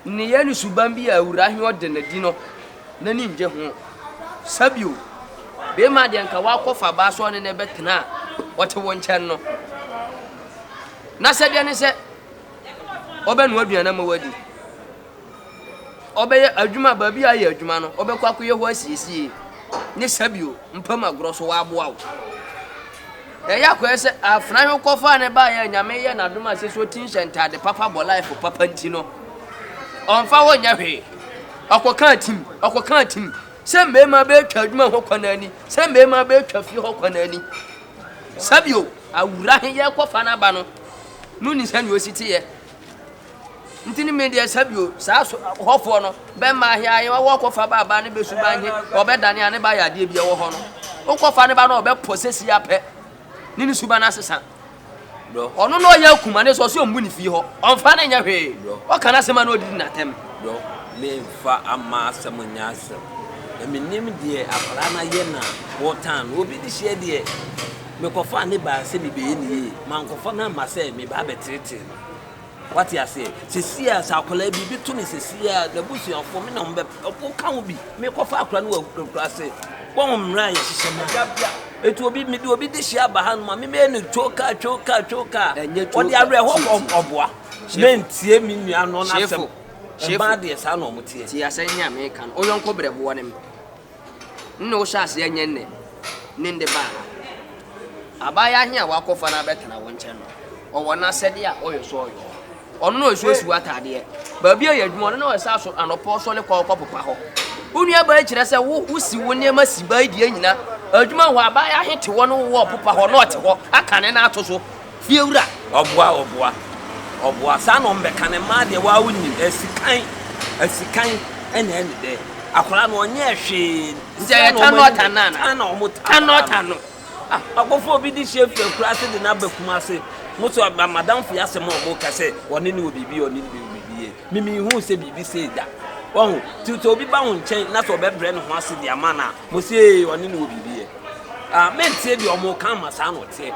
Niani Subambi, Awurahi, Denadino, Naninja home. Sabu. Be mad and Kawako for Baswan and a betina. What a one channel. Nasadian said, Oben would be an amawadi. Obey a Juma baby, I hear Jumano, Obequaku, was see. Nisabu, Mpama Grosso Wabo. Ya kwese afran ho kofa ne ba ya nyame ye na duma se so tin center de papa bo life papa ntino onfa wo nya hwe akokan tim se mema be twa duma ho kwanani se mema be twa fi ho kwanani sabio awura he ye kofa na ba no nu ni san yo siti ye ntini me de sabio sa so hofo no be ma he aye wo kofa ba ne be su ba he obedane ane ba ya de bia wo ho no wo kofa ne ba no obe posesi ya pe Nini subana sesa. Bro. Ono no ya kuma ne so so mbu ni fi ho. Onfa na nya hwe. O kana sema na odidi na tem. Bro. Me fa ama samunya asem. E me nim de akara na ye na wotan. Obi di hye de. Me kofa ne ba se bi be ni. Man kofa na ma se me ba betrete. What you say? Sisia sa akola bi to me sisia da busu afo me na mbe opo kan obi. Me kofa akora no akura se. Won mra ye hyehyema. Etu obi me obi de hia ba han ma me ne choka. Odi abre ho oboa. Mentie mi nua no na asem. Ba de sa no motie. Ti asenya me kan. Oyonko brebo ne me. Nno sha ase anya ne. Ninde ba. Abaya hia wa kofa na betana wonche no. Owo na sede a oyo so oyo. Ono no so esi watade. Ba bia ya dwuma no sa so anopo so le kwa popa ho. Unua ba kire se wo si wo ne ma si ba die nyina. Adwuma ho abaya hete wo no wo popa ho no ote ho akane na ato so. Fie wura Oboa sa no mbeka ne ma de wa wuni asikan ene de akola no onye hwe nje cannot cannot akofo bi di chef kura se de na bakuma se moto madam fo yasem o ka se woni ni obibi oni bibi mimi hu se bibi se da won tuto obi ba ho nchen na so bebre no ho ase di amana mo se woni ni obibi mentie di omo kan masa no te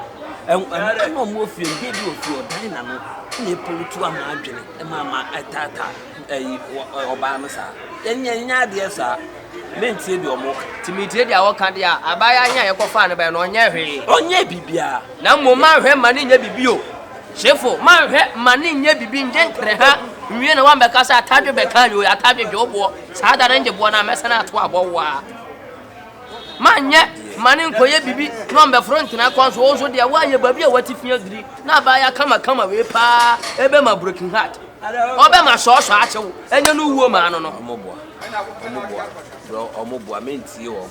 no mo fie bi di ofie odan na no ni polutu ama adwene ma atata oba no sa enya de sa mentie di omo timitie di awoka dia abaya anya ye kofa ne be no onye hwe onye bibia na mo ma hwe ma ne nya bibio Shifo ma hwe ma ne nya bibi ndentre ha nwie na wan be kasa atadwe be kan yo atadwe dwobo saa da nje bo na mesana ato abowa manye mane nkoye bibi no mbe front na kwanso wo so de wa ye babi a watifia agri na abaya kama we pa ebe ma broken heart obe ma so achewo enye no wuo ma no bro omobo amenti yo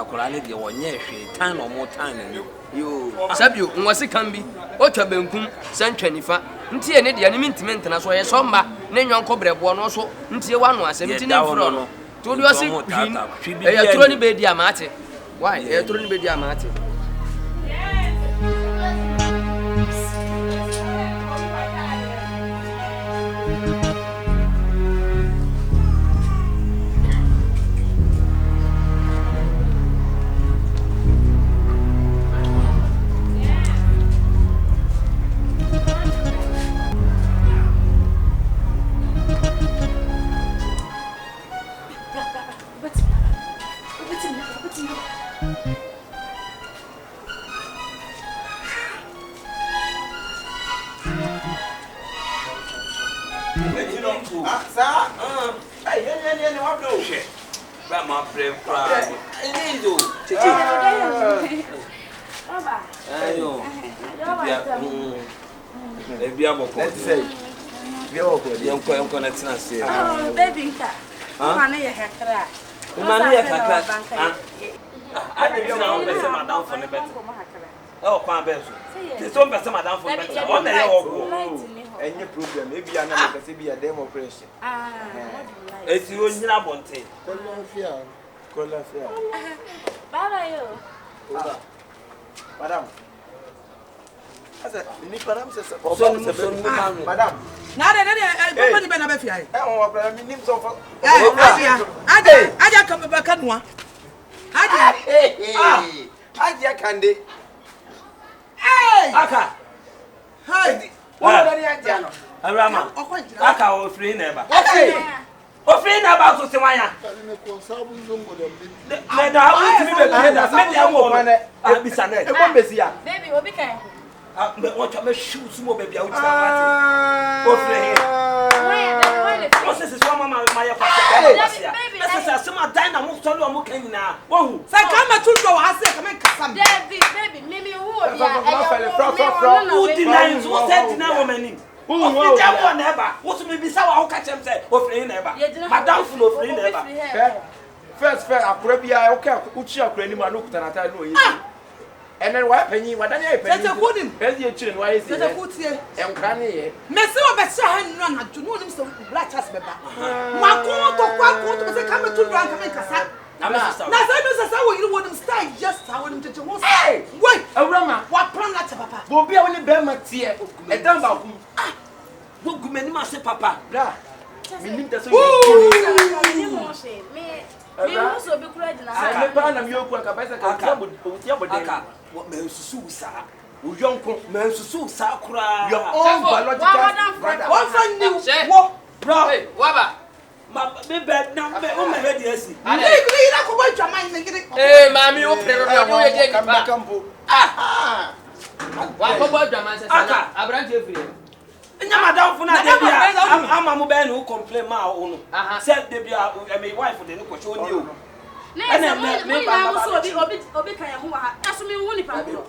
akola ne de wonye hwe tan no mo tan ne yo sabio nwase kan bi otwa benkum santwanifa ntie ne de ne mintimenti na so ye somba ne nyonko brebo no so ntie wa no asem ti ne fro no to do se hwin e ya tro ni be di amate why e tro ni be di amate Baby, Mane ya kakra. Mane ya kakra. I didn't know madam for the better. Oh, kwa beso. It's so better madam for better. What the hell? Any problem? Maybe I know because be a demo operation. It's you in Abonte. Colafia. Baba yo. Madam. Asa ni madam se madam. Na papa ni be na be fia. O bra mi nim so for. Aja kan be kanwa. Aja kande. Hey! Aka. Hey! What are you aja no? Awurama. Aka o free neighbor. Okay. O free neighbor so se wanya. Na da ha ti be be na me dia wo no. Abisa na. E mo besi ya. Baby, obi kan. Me want to me shoot sumo baby out na what. O free. O se so mama ma ya kwase. Ese se asema dan na mo so lo mo kan nyina. Wo hu. Sa kama tu do wa se kama kasam. Baby, mimi wo dia. Who denies? Who said deny woman? Who did one ever? What's me be sawa catch him say offering never. Madam full offering never. First akura bia okay uchi akura ni ma no kutanata no yi. And then why penny wadani e penny. Tete kudim. Ezi e chire no why say. Tete kutie. Enkra ne ye. Me se o be se ha nnu na ju no nim se black chas beba. Ma ko to se kama tu do an kama kasa. Na say no say wo you want them style just how them tete won say. Wait, Awurama, what plan na papa? bo bia woni be ma tie. E dan ba ku. Wo gumeni ma se papa. Bra. Mi nim te so. Me mo so be kura di na Me pa na mi oku aka ba se ka utia bo den. Aka, what me susu sa. Wo yonko me susu sa kura. Your own biological brother. One friend ni wo. Bro. Hey, waba. Ma be bed na me o me ready asi. Ni na ko ba twaman ni gidi. Mami o prero do wo je ki ba. Wa ko ba dwaman se sana. Abrante efiri. Nya madam fu na de bia ama mo be no complain ma o no. Say de bia my wife de no ko show ni o. me ba mo so obi kan ya ho ha. Aso me hu ni pa bro.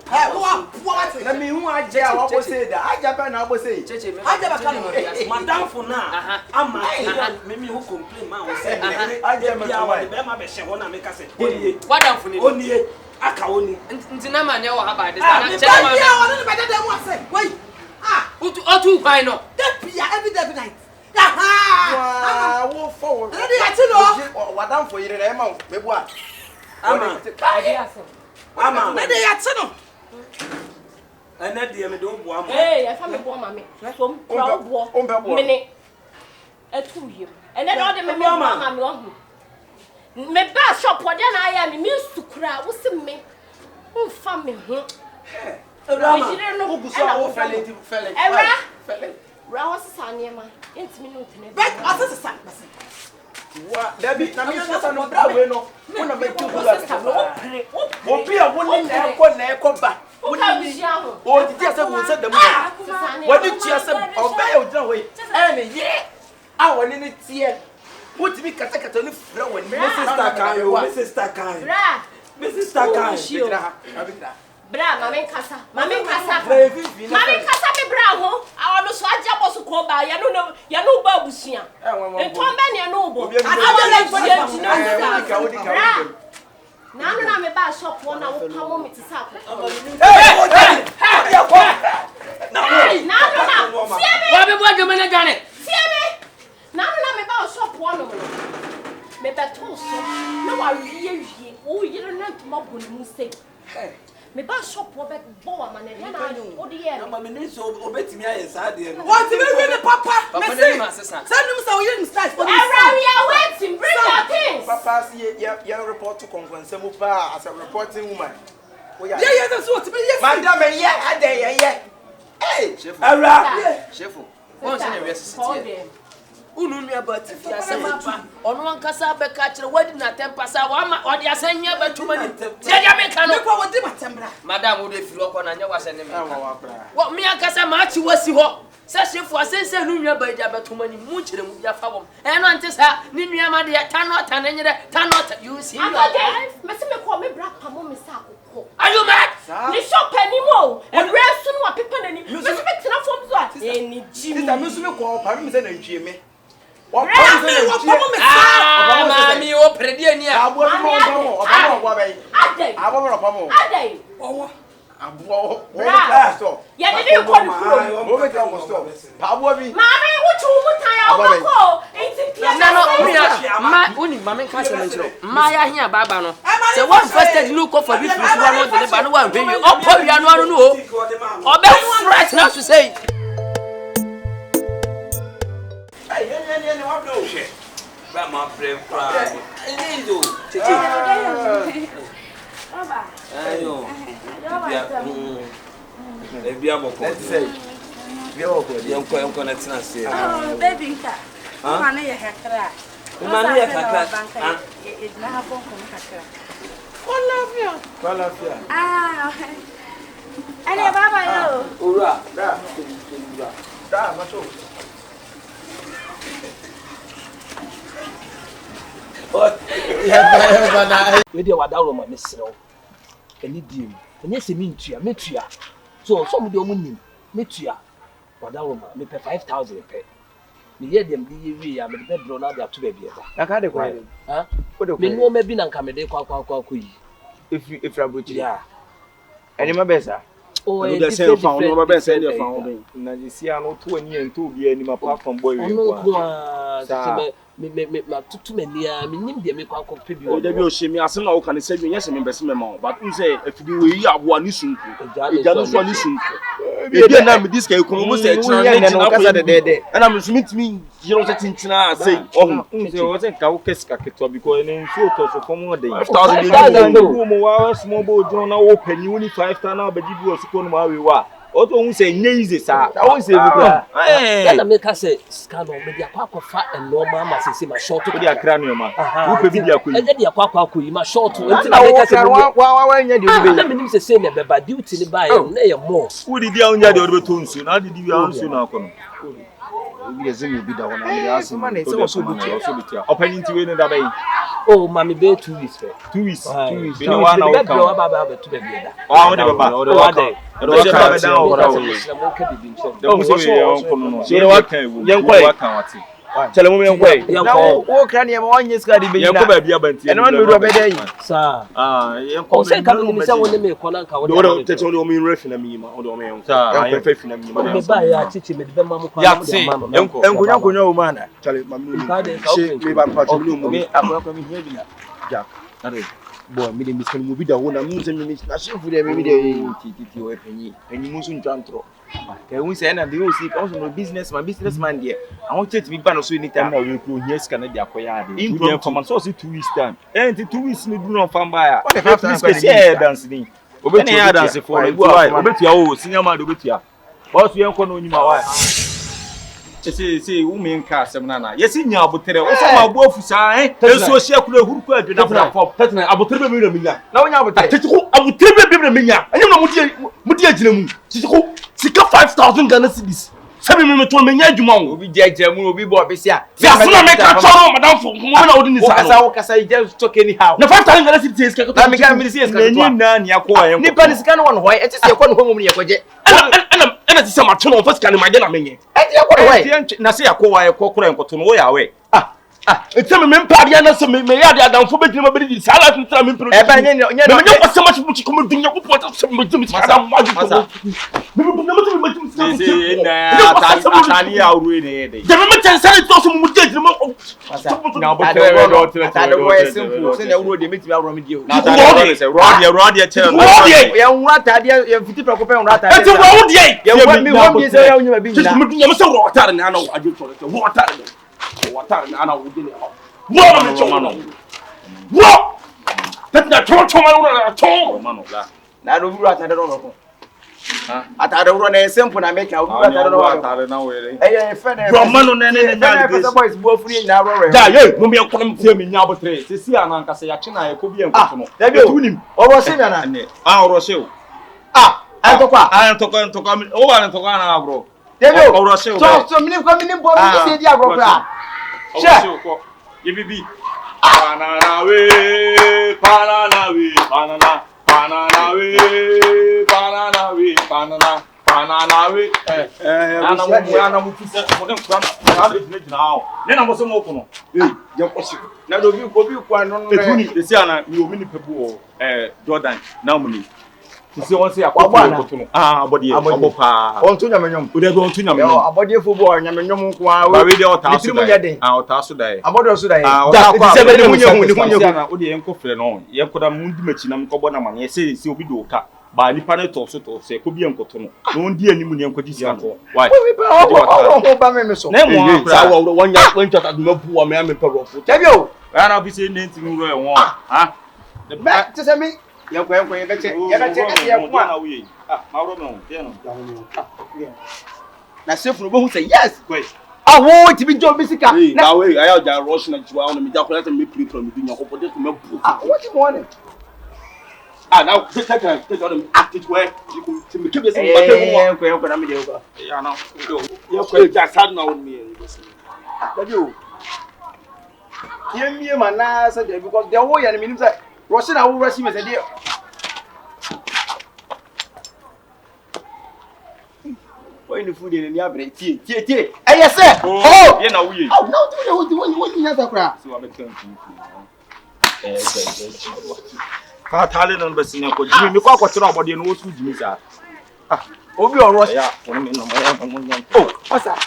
Wo Na mi hu aje a wo bo say da. Aja ba na wo say. Cheche me. Aja ba kan mo. Madam fu na ama me who complain ma o say. Aja me so why. Be ma be she ho na me ka say. Oni Wadam fu ni. oni aka oni. Ntina ma ne wo ha ba de sana. Cheche ma. Ya wo ni be de mo say. Wait. Otu kwai no. That be every day night. Aha! Wo forward. Ready ati no. madam for yire na ma me bua Ama. Ama. Na de ya tse no. Ana de me do bua ma. Hey, I found me bua mama. So bua. Mene. Etu yim. And then all the me mama me ohu. Me ba shop ode na aya me sukura wo se me. Wo fa me ho. Awurama. no gusa wo fele. Fele. Ra wo sesa ne ma. Entimi no tene. Bet asesa. Wa David na me sesa no bra we no. Wo na me tu bula. Obi a wo ni na ekọ ba. Wo ka bia ho. O di ase wo se damu. Wo di tia se oba ya odina we. Me ye. A wo ni ne tie. Wo ti mi kata ni fra wo ni. Mrs. Takan. Bra. Mrs. Takan. Abitra. Bra, mama kasa. Mama kasa me bra ho. Awo no so aja bosu ko ba ya no ba busia. Enton be ne no bo. Na me ba shop wo na wo pamo me ti sa ko. Na. Wa be bo adwuma na dwane. Sie me. Na me ba shop wo no. Me be to so. Na wa wie. O yire na ntoma bo ni sei. Me ba shop wo be bo wa man na o de ye. Na ma me ni so obetimi aye sa de no. What me we papa? Me say. Send him so you start for this. We are waiting. Bring your things. Papa see you report to conference mu pa as a reporting woman. Yeah, that's what me yes. Madam yeah. Hey, Shifo. Won se na we sisi. Unu nua ba ti fi asema ono ankasa be ka kire wadi na tempasa wa ma odi asanya batuma ni dia me ka no Me kwa wodi matembra. madam wo de fi lokọ na nya wa se ne me wo me ankasa ma chi wasi ho se Shifo asense nu nua ba dia batuma ni mu kire mu dia fa bom e no ante sa ni nua ma de ta na nyere ta you see you alive. Me se me ko me bra pamo me sa akoko. Are you mad? Ni shop animo. E resu no wa pepa nani. Me se me tena fom zo a. Eni jimi. Sister me so me ko pa me se na ntwie me. Mami o predi ani a. Abo Adai. Owo. Abo. Ya de ko ni kuro. Wo be ka ko stop. Abo bi. Mami wo chu mu tan ya wo ko. Enti pia. Ma oni mami ka se menjiro. Ma ya hia baba no. Se one first you go for this one no de ba no wa hwe you. Opo wia no anu no o. Obe fresh na so say. Any what do she? Ba ma pray cry. Ini do. Chichi. Baba. Ayo. Bia boko. Let's say. Bia boko. Yanko na tina se. Oh, baby nka. Mama ne ye kakra. Mama ne ye kakra. Ah. Na ha bon ko kakra. Wala fia. Ah, okay. Ale baba yo. Ura. Da, macho. We dey wadaro ma mesrew eni diem enye se mi ntua metua so some de omu nim metua wadaro ma me pe 5000 pe me ye dem di ye wi ya me be bro na da to be bieda Aka de kwa. ha me no ma bi na nka me de kwa yi If rabuchi. yeah Eni ma besa. oh e dey fa ono ma besa e dey fa ono na ji sia no to ani ento bi ani ma platform boy we kwa se me tutu mania me nim de me kwa pe bi o da bi o she mi asem na wo kan se bi nya se me bese me ma but un say afidi we yi abo ani sunku eja no so ani sunku e bi na me diska e kono mo se china na no kasa de na me so mitimi jiro se tintina say ohun se o se ka wo kesika keto because ene nso to so fom de 5000 wo mo wa small boy don na wo pani woni 5,000 na obaji bi o se kono ma we wa o to un say nyeize sa o se bi kwa ya na me ka se scan no me dia kwa fa enoma ma se ma short o dia kra no ma wo pe bi dia kwa e dia kwa yi ma short enti na me ka se wa nya de obi na me nim se na be ba duty ni ba na ye more wo di dia unya de o be to nsu na di wi ansu na akono obi ezemi obi da wona me asu ma na se so bitia opani nti we ne da bai oh mami be 2 weeks fe 2 weeks be na wa na wo ka wa ba to be bieda wo de baba o de do ka be da wo ra wo mo ka bibi nche de mo so ye on kono no so wa kan ewu wa kan wate Tell me why. Now, walk around here 1 year scardy be. You come back here, but and one do be there, sir. You come say can me say one me kola nka wo. Do tell me me ref na me ma. Do me. Sir, I am faith na me ma. Me ba ya chichi me be mamu kwa. Ya see. Enkunya o man. Tell me me ba pa me akwa me here bi na. Jack. Boy, me dey miskan mu bi da wona mu se me na shefu dey me dey titi o penyi mu so ntwantro ke hu se na dey o see come no businessman there I want to be ban so anytime na we pro here scan dey akoya dey in from so 2 weeks time 2 weeks me do no fan ba ya what the half time say dance ni obetu ya dance for obetu ya o senior man obetu ya boss we enko no nyima wa say women car semana yes nya abotere o so ma bo afusa eso hia kula ehuru kwa adwena platform tetna abotere be me nya na wonya abotere tetiku abotere be me nya anya na mudi agina mu tetiku sika 5000 Ghana cedis sabi me to me nya adwuma wo obi jeje mu obi bo obesia ya so na me ka choro madam fo mo na wodi ni sa no wo kasa just talk anyhow na 5000 Ghana cedis sika to me ka me sika to ni na ni akwa yen ni pa ni sika no won hoy e ti se ko no ho mu ni yakoje ana ti se ma chono on fasika ni ma je na menye e ti yakwa hoy na se yakwa ye kokora enkoto no wo ya we it's me mpade na se me ya de adamfo be dina be di sala tuntra me produce e ba nye me ko se ma chi ko me dunya ko po ta se me dimi kada ma ji ko me se na atani ya uru ne de de me ten sala to so mu je dina mo na bo tere do tere do simple se na uru de me ti awro me di o na ro de chere no ya nwa tade ya fiti pro ko pe nwa tade e ti wo de ya mi wo bi se ya onye ma bi na me dunya me se ro tare na na ajo to ro tare water na ana wudi ne wo me chomo no wo tata chomo na chomo no na do buru atade no no atade wuro na simple na make a buru atade no atade na wele eh fe na chomo no ne nya de boys bo furi nya ro ja ye mo me kono tie me nya abotre sesi ana nka se ya che na ye ko bi enkoto no etunim obo se me na oro se o antokwa o ba antokwa na agro David oro se o so minim bo mi se di agro pra Yibibi banana we banana we ana mu fisa mo dem kwan na be gina o ne na mo so mo ko no je kosi na do bi ko no etuni esi ana mi o mini pebu o Jordan na mo ni Sisi won say akwa koto no abodie obopa on to nyamenyom o de go on to nyamenyom abodie fo bo nyamenyom nko a we de ota so dai ota so dai abodie so dai ja se be mu nyehu na o de enko frɛ no ye koda mundi machi na mko bona mane se obi do ka ba nipa ne to so se ko bi enkoto no no ndi animu ne enko di sia ko why o ba me so na mo sa wo wonya wonchota duma bu o me ampe ro fo tebio ana bi se ne ntin ro e won be te se mi Yanko ye beche ye kwa na we ma ro no ye no na safe no bo hu say yes kwai wo ti bi job bisika na we aya ja rush na jiwa on me ja ko let me pre from me dunya ko pode to me bu what you want now take on active where you could to me keep this yanko na me de ko ya na yanko ja sad na on me that you ye man na say because the wo ya me say Russian I will rush him as a deal. Why in the food in the average? Tea. Yes, sir. Oh, you know, we. Oh, no, what you have a crap. So I'm a turn to Talent on Bessin. Jimmy, what's wrong about the nose with Jimmy? Oh, you're Russia. Oh, what's that?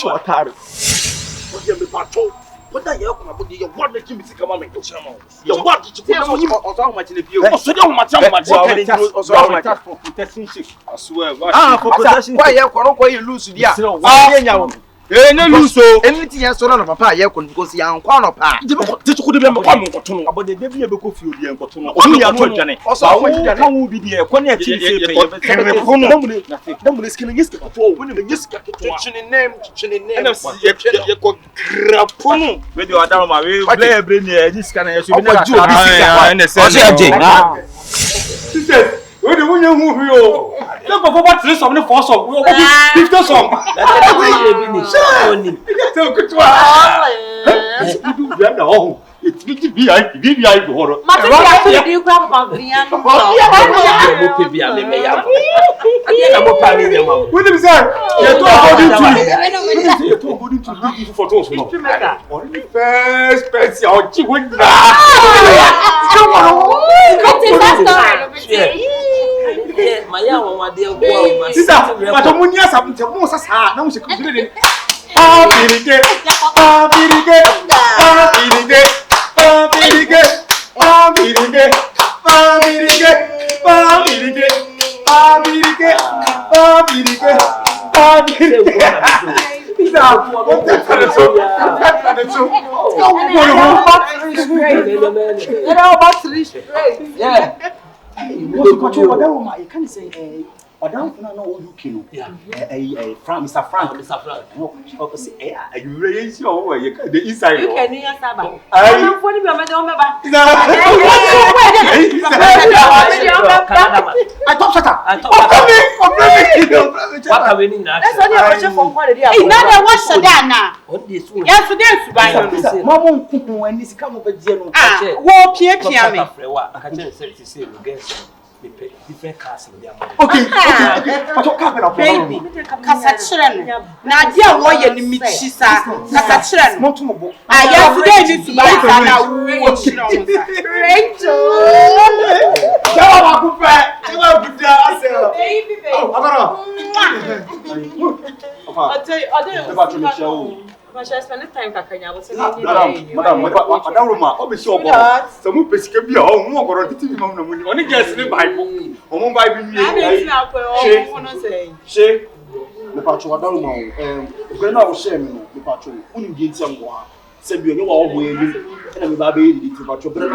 What are you? What do you mean, Patrol? What are you about? You want to give me some money? You want to tell me how much if you also don't much for protection ship. I swear. For protection. Why you lose the no lose so anything else on papa ye ko because ya nkwa no pa tete ko de be kwa mo koto no abode de bi e be ko fi odi en koto no o ya no adwane o so awo dwane kan wo bi de ko ne achi se pe ye ko no damule skin yes ka to wo ne yes ka to chini name na ye ko grapono we de adam ma we play brain ye this kind ye so bi na na o se aje sisters we de wonye hu hu yo le go for 3 some ne 4 some we go 50 some that we be ni so ni so kutwa you do brand oh It's VVI horror. You grab about me and What did you say? You're too good to do photos. First person, I'll keep with that. My young one, dear boy, but I'm going to have something to most as hard. Now, she could do it. Madam, no, you kill. Mr. Frank. Oh, say, you raise your way. The inside. you can hear Saba. I'm funny, my madam. I top shut up. What are we in that? That's only a question from what it is. Another what's Sadana? Yes, today to buy Mamma Kuku and this come over General. War Pierre. I can't say to say against different cars in their money. Okay. What happened? Baby, Cassatran. Now, dear warrior, the Michisa, Cassatran. Montumo. I am today to buy Sana. Rachel. I'll tell you. But I spend time Kakanya was Madam, obviously, some who pesca be home, or only guess the Bible. Home Bible, she, the patron, when I was shaming the patron, wouldn't get someone. Said you know all way, and baby, to patron, but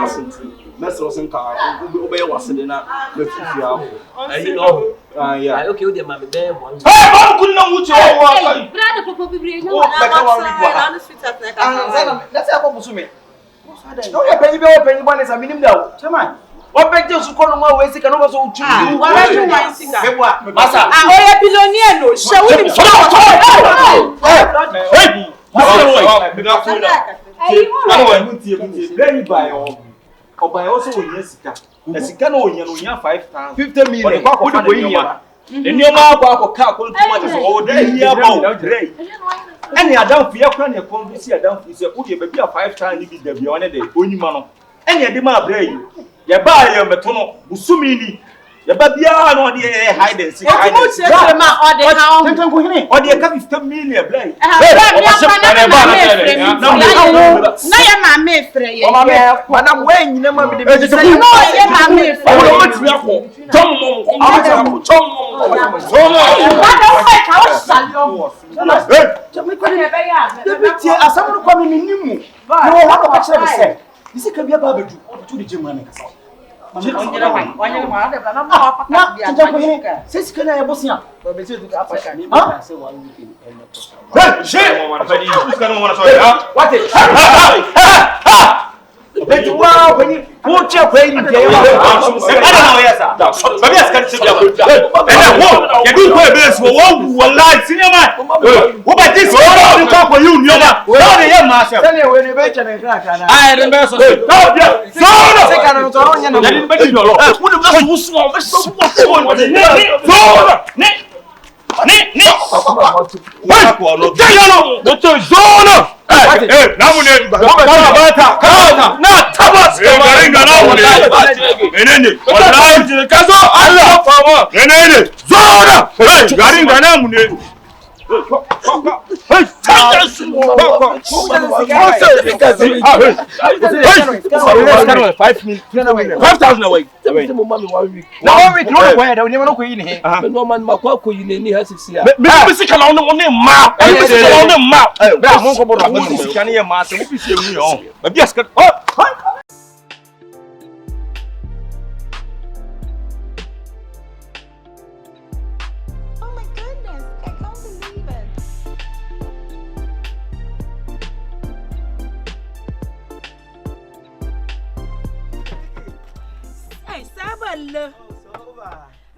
Messers and car, obey was in that. You know, yeah, okay, with your mammy there. I couldn't know what you That's how to me. Don't have anyone is a minimum down. Come on. What makes you call them always? They can also choose. What are you saying? Massa, I billionaire. No, shall we? Oba also when Jessica. Jessica no yen no yen 5,000. 50 million. What do you hear? The new man go car ko too much so dey here about. Any adam fi yakra na kon bi si adam fi say wo dey be a 5,000 ni bi da bi one dey onyima no. Any dey ma bra yi. Ye ba ye meto no busumi ni. Ye ba bia no dey hide and seek. What ma order how? Tentan ko hini. O dey ka 50 million bra yi. Na ye ma me frɛ ye. Madam we nyina ma bi dey. No ye ma me frɛ. O ma ti akọ. Tom But wow, when you put your brain in jail, I don't know, yes, sir. Maybe I can see your good. And I won't. You do pay bills for one life, cinema. What about this? What talk for you, Yoma? What are the young master? When you bet and crack, I remember so.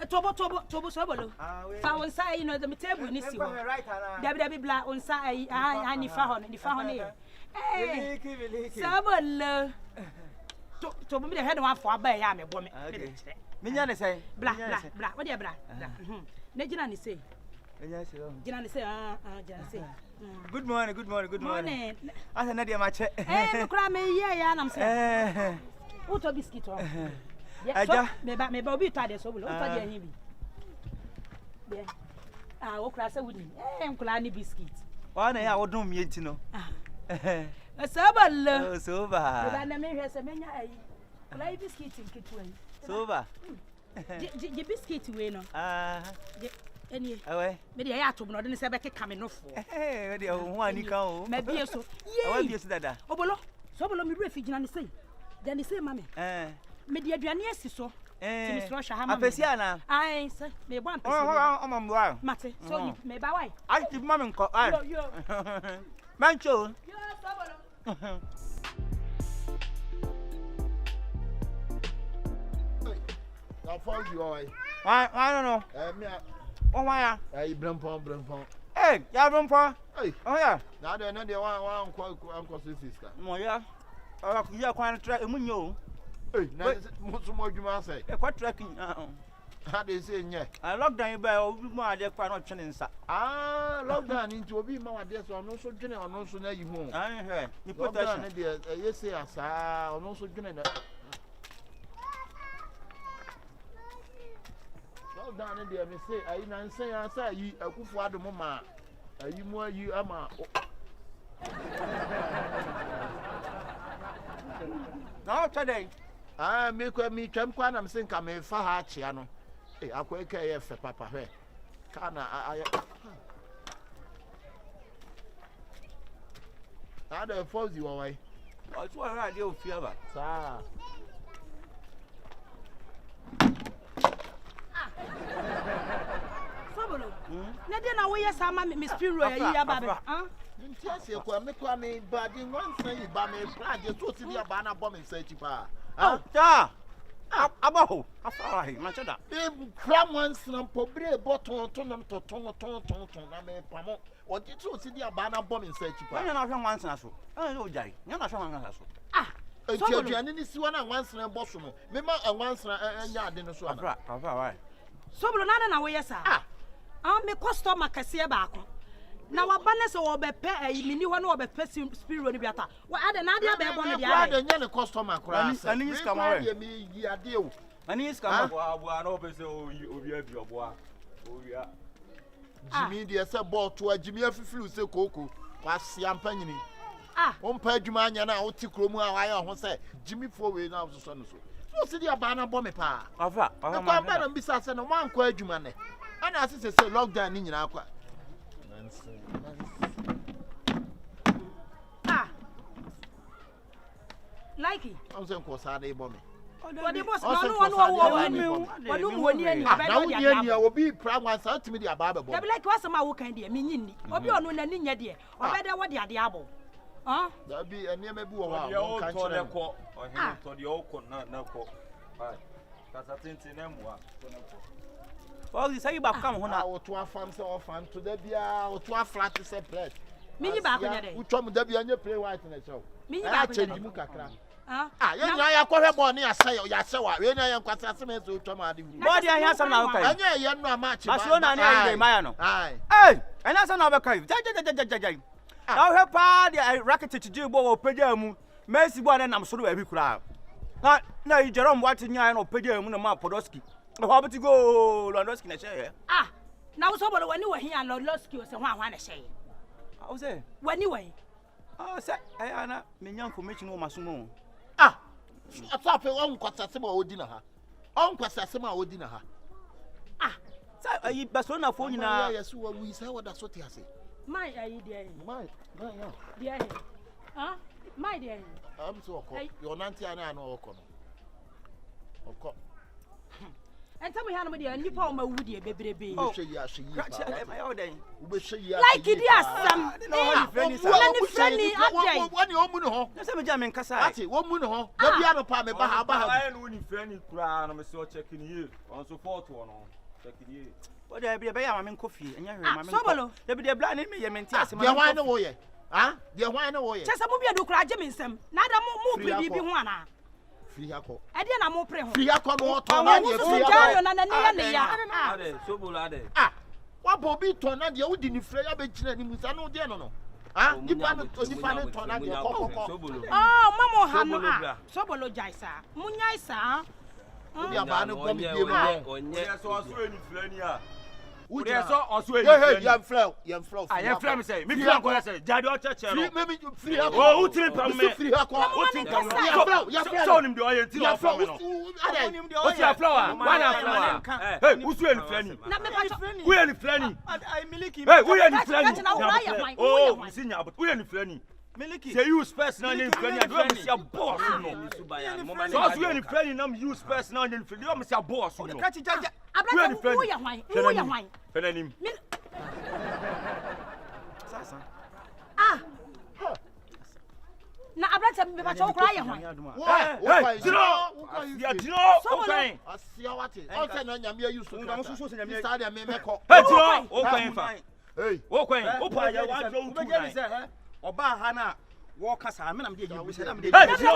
Tobo sobolo. Fa on sa you know the table ni si ho. Dabi bla on sa ani fa ho ni eh. Sobolo. Tobo me de head one for aba ya me bo me. Me nya ne say. Bla. What dey bla? Na gina ni say. Gina ni say gina say. Good morning. Asa na dia ma che. Me kura me ya na am say. Uto biscuit o. Aja me ba obi to ade so bulo uto de ahin bi. Yeah. Wo kura say wudi. Nkula ni biscuit. Wa na ya wodun mi enti no. Sobalo. Oh, soba. Me ba na me hwese menya ayi. Kula biscuit nketu ayi. Soba. Je biscuit we no. Eni. Awe. Me de ya atom no de ne se be keka me no fo. Me de ho ani kan o. Me bie so. Awa bie so dada. Obolo. Sobalo mi bre fi gina ni sei. De ni sei mame. Me de aduane asi so. Ti mi sro hwa ha mame. Apesia na. Ai se me bo ampesi. O mamwa. Mate. So me ba wai. Ai ti mame nko. Yo. Mancho. Yo sobalo. I found you all. I don't know. Me oh why? Brempon. Hey, ya brempon. Hey. Oh yeah. Now they one uncle sister. Mo ya. Ora ku ya kwan tra emu nyo. Hey, na so mo dwuma say. E kwa tracking. How they say nye. Lockdown by obi mo ade kwa no twene nsa. Lockdown into obi ma wade so no so dwene ono so na yi hu. He. Ni protection. Lockdown dey yes say asa ono so dwene na. Lockdown dey me say ayi na nsan ya say ayi akufo adom ma ayi mu ayi ama. No today. Me twam kwa na me say nka me fa ha achia no. Akwa eke ye fe papa hwe. Kana aye. Ada force you why? O tu ara de o fia ba. Sa. Sobolo. Na de na wo ye sa ma me spiro ya ba be. Nti ase kwa me ba di nwansan yi ba me plan je so ti di aba na bo me nsa chi pa. Ta. Abaho. Afara he, ma cheda. E kram nwansan pobre boton ton na me pamo. O ti so ti di aba na bo me nsa chi pa. Nya na hwe nwansan so. O jai. Nya na hwe nwansan so. Enti aduane ni siwa na nwansan bo so no. Me ma nwansan anya ade no so ana. Afara why? Sobolo na wo ye sa. Me customer kase ba ko. Na wabane se wo be pe mini ho na wo be pe spiro ni biata wa ade na ade be bo no dia ade nya ne customer kura ani scam we me yi ade o ani scam abo na wo be se obi abi oboa owia Jimmy de se ball to a Jimmy afiflu se koko kwase ampanyini ompa adwuma anya na wo ti kromu a wa ya ho se Jimmy fo we na so no so so di aba na bo me pa afa ma na mbisa se no wan kwa adwuma ne ana asese se lockdown ni nyina akwa like it. I'm saying cause I dey bomb me. What the boss no woni ani na woni ani obi pra wan sa timi di aba bebo. Dey be like wasama wo kan dey menyi ni. Obi onu na ni nya dey. Obede wo dey ade abo. Da bi eni ma bi wo wa wo kan kire ko. Ohin to dey o ko na ko. Ai. Kasa tintin na muwa to na ko. Oh, you say you back come hona. O to afam se o fan to da bia o to aflat se plate. Minyi ba ko nya dey. Utwa mu da bia nya play white na show. Minyi ba ko nya dey mu kakra. Ya nya ya ko hwe ball ni ya wa. We nya ya nkwasa se me se utwa ma ade wu. Ball dia ya sam na wo kai. Anya ye no amachi ba. Barcelona na ye Maya no. Ai. Hey, ena sam na wo kai. Jai. Na hwe pa dia racket to do ball wo pagya mu. Messi ball na nam so do abi kura. Na yi Jerome Watt nya na pagya mu na ma Podolski. Ho beti go Lewandowski na share. Na wo so bolo wani wa hia Lewandowski o se hwa na share. How say? Wani wa. Say ana menya information wo masomo. Asafe won kwasase ma odi na ha. On kwasase ma odi na ha. Say ayi Barcelona fo nyina. Yes wo wi say wo da so te ase. My ayi dey. My yeah. Dey. My dey. Am so okọ. Yo nanti ana oko no. Oko. Enta me ha no me dey nipa o ma wudi e bebrebe. Oh, she ya she yi. Like it is some. What you omu no ho? Na se me ja me nkasa. Ati, wo mu no ho. Da bia no pa me ba ha. I no ni friend kura no me so checking you. On support one no. Checking you. What dey be ya ma me nkofie. Enya hwe ma me. Sobolo. Da bi dey bla na me ye mente ase ma. Dey hwan no wo ye? Ah? Dey hwan no wo ye? Chese mu bia do kura agye me nsem. Na da mu pri bi ho ana. Free akọ. E dey na mo pre ho. Free akọ no to na dey free akọ. Na ne ya. Ade, Sobolo ade. Wa bobi to na dey wo di ni free ya be kina ni musa no dey no no. Ah, nipa no to na dey kokoko. Oh, mama ha no ah. Sobolo jaisa. Munyaisa. Obi aba no ko mi bie mu. Onye so aso eni flani a. Udi so aso eni flani. Hey, yam flow. Ah, yam flow me say. Me flow ko say. Jade o cheche no. Free akọ. Oh, utimi pam me. Free akọ. Utimi pam me. Ya flow. So nim de o ye ti no pam me no. O ti flower. Why na flower? Hey, usu eni flani. Na me pa. Who eni flani? I miliki. Hey, who eni flani? Oh, we see nya but who eni flani? Miliki. Say use personal name flani. I do me see a boss no. So as we eni flani nam use personal name flani. Do me see a boss no. Ka chi jaja. Abra who ya hwan? Who ya hwan? Fenanim. Sasa. Ah. Na abra me pa cho kura ya hwan? Why? Dino. Ya dino. Okay. Asia wate. O se na nyame ayu so. Nga so se nyame. Start me meko. Hey dino. Okay fa. Hey. Okay. Opa ya wa do tu na. Oba ha na wo kasa me na me dey yi se na me dey. Hey dino.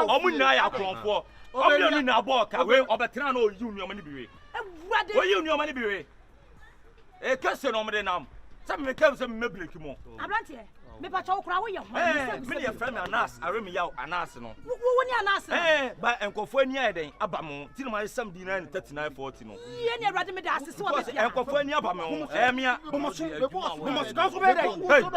Omu nyina ya kronfo. Obi oni na ball ka we obetena na oyi nuoma ni biwe. Ewurade. Oyi nuoma ni biwe. E kese no mde nam. Se me kam se me break mo. Abrante me pa cho kura wo ye hwan? Me dey friend Anas, aremi yaw Anas no. Wo ni Anas. Ba enkofo ani ayeden aba mo. Ti no ma sam di 3940 no. Ye ni Ewurade me da asese wo be bia. Enkofo ani aba mo. Mia. Bomo so ka so be dey.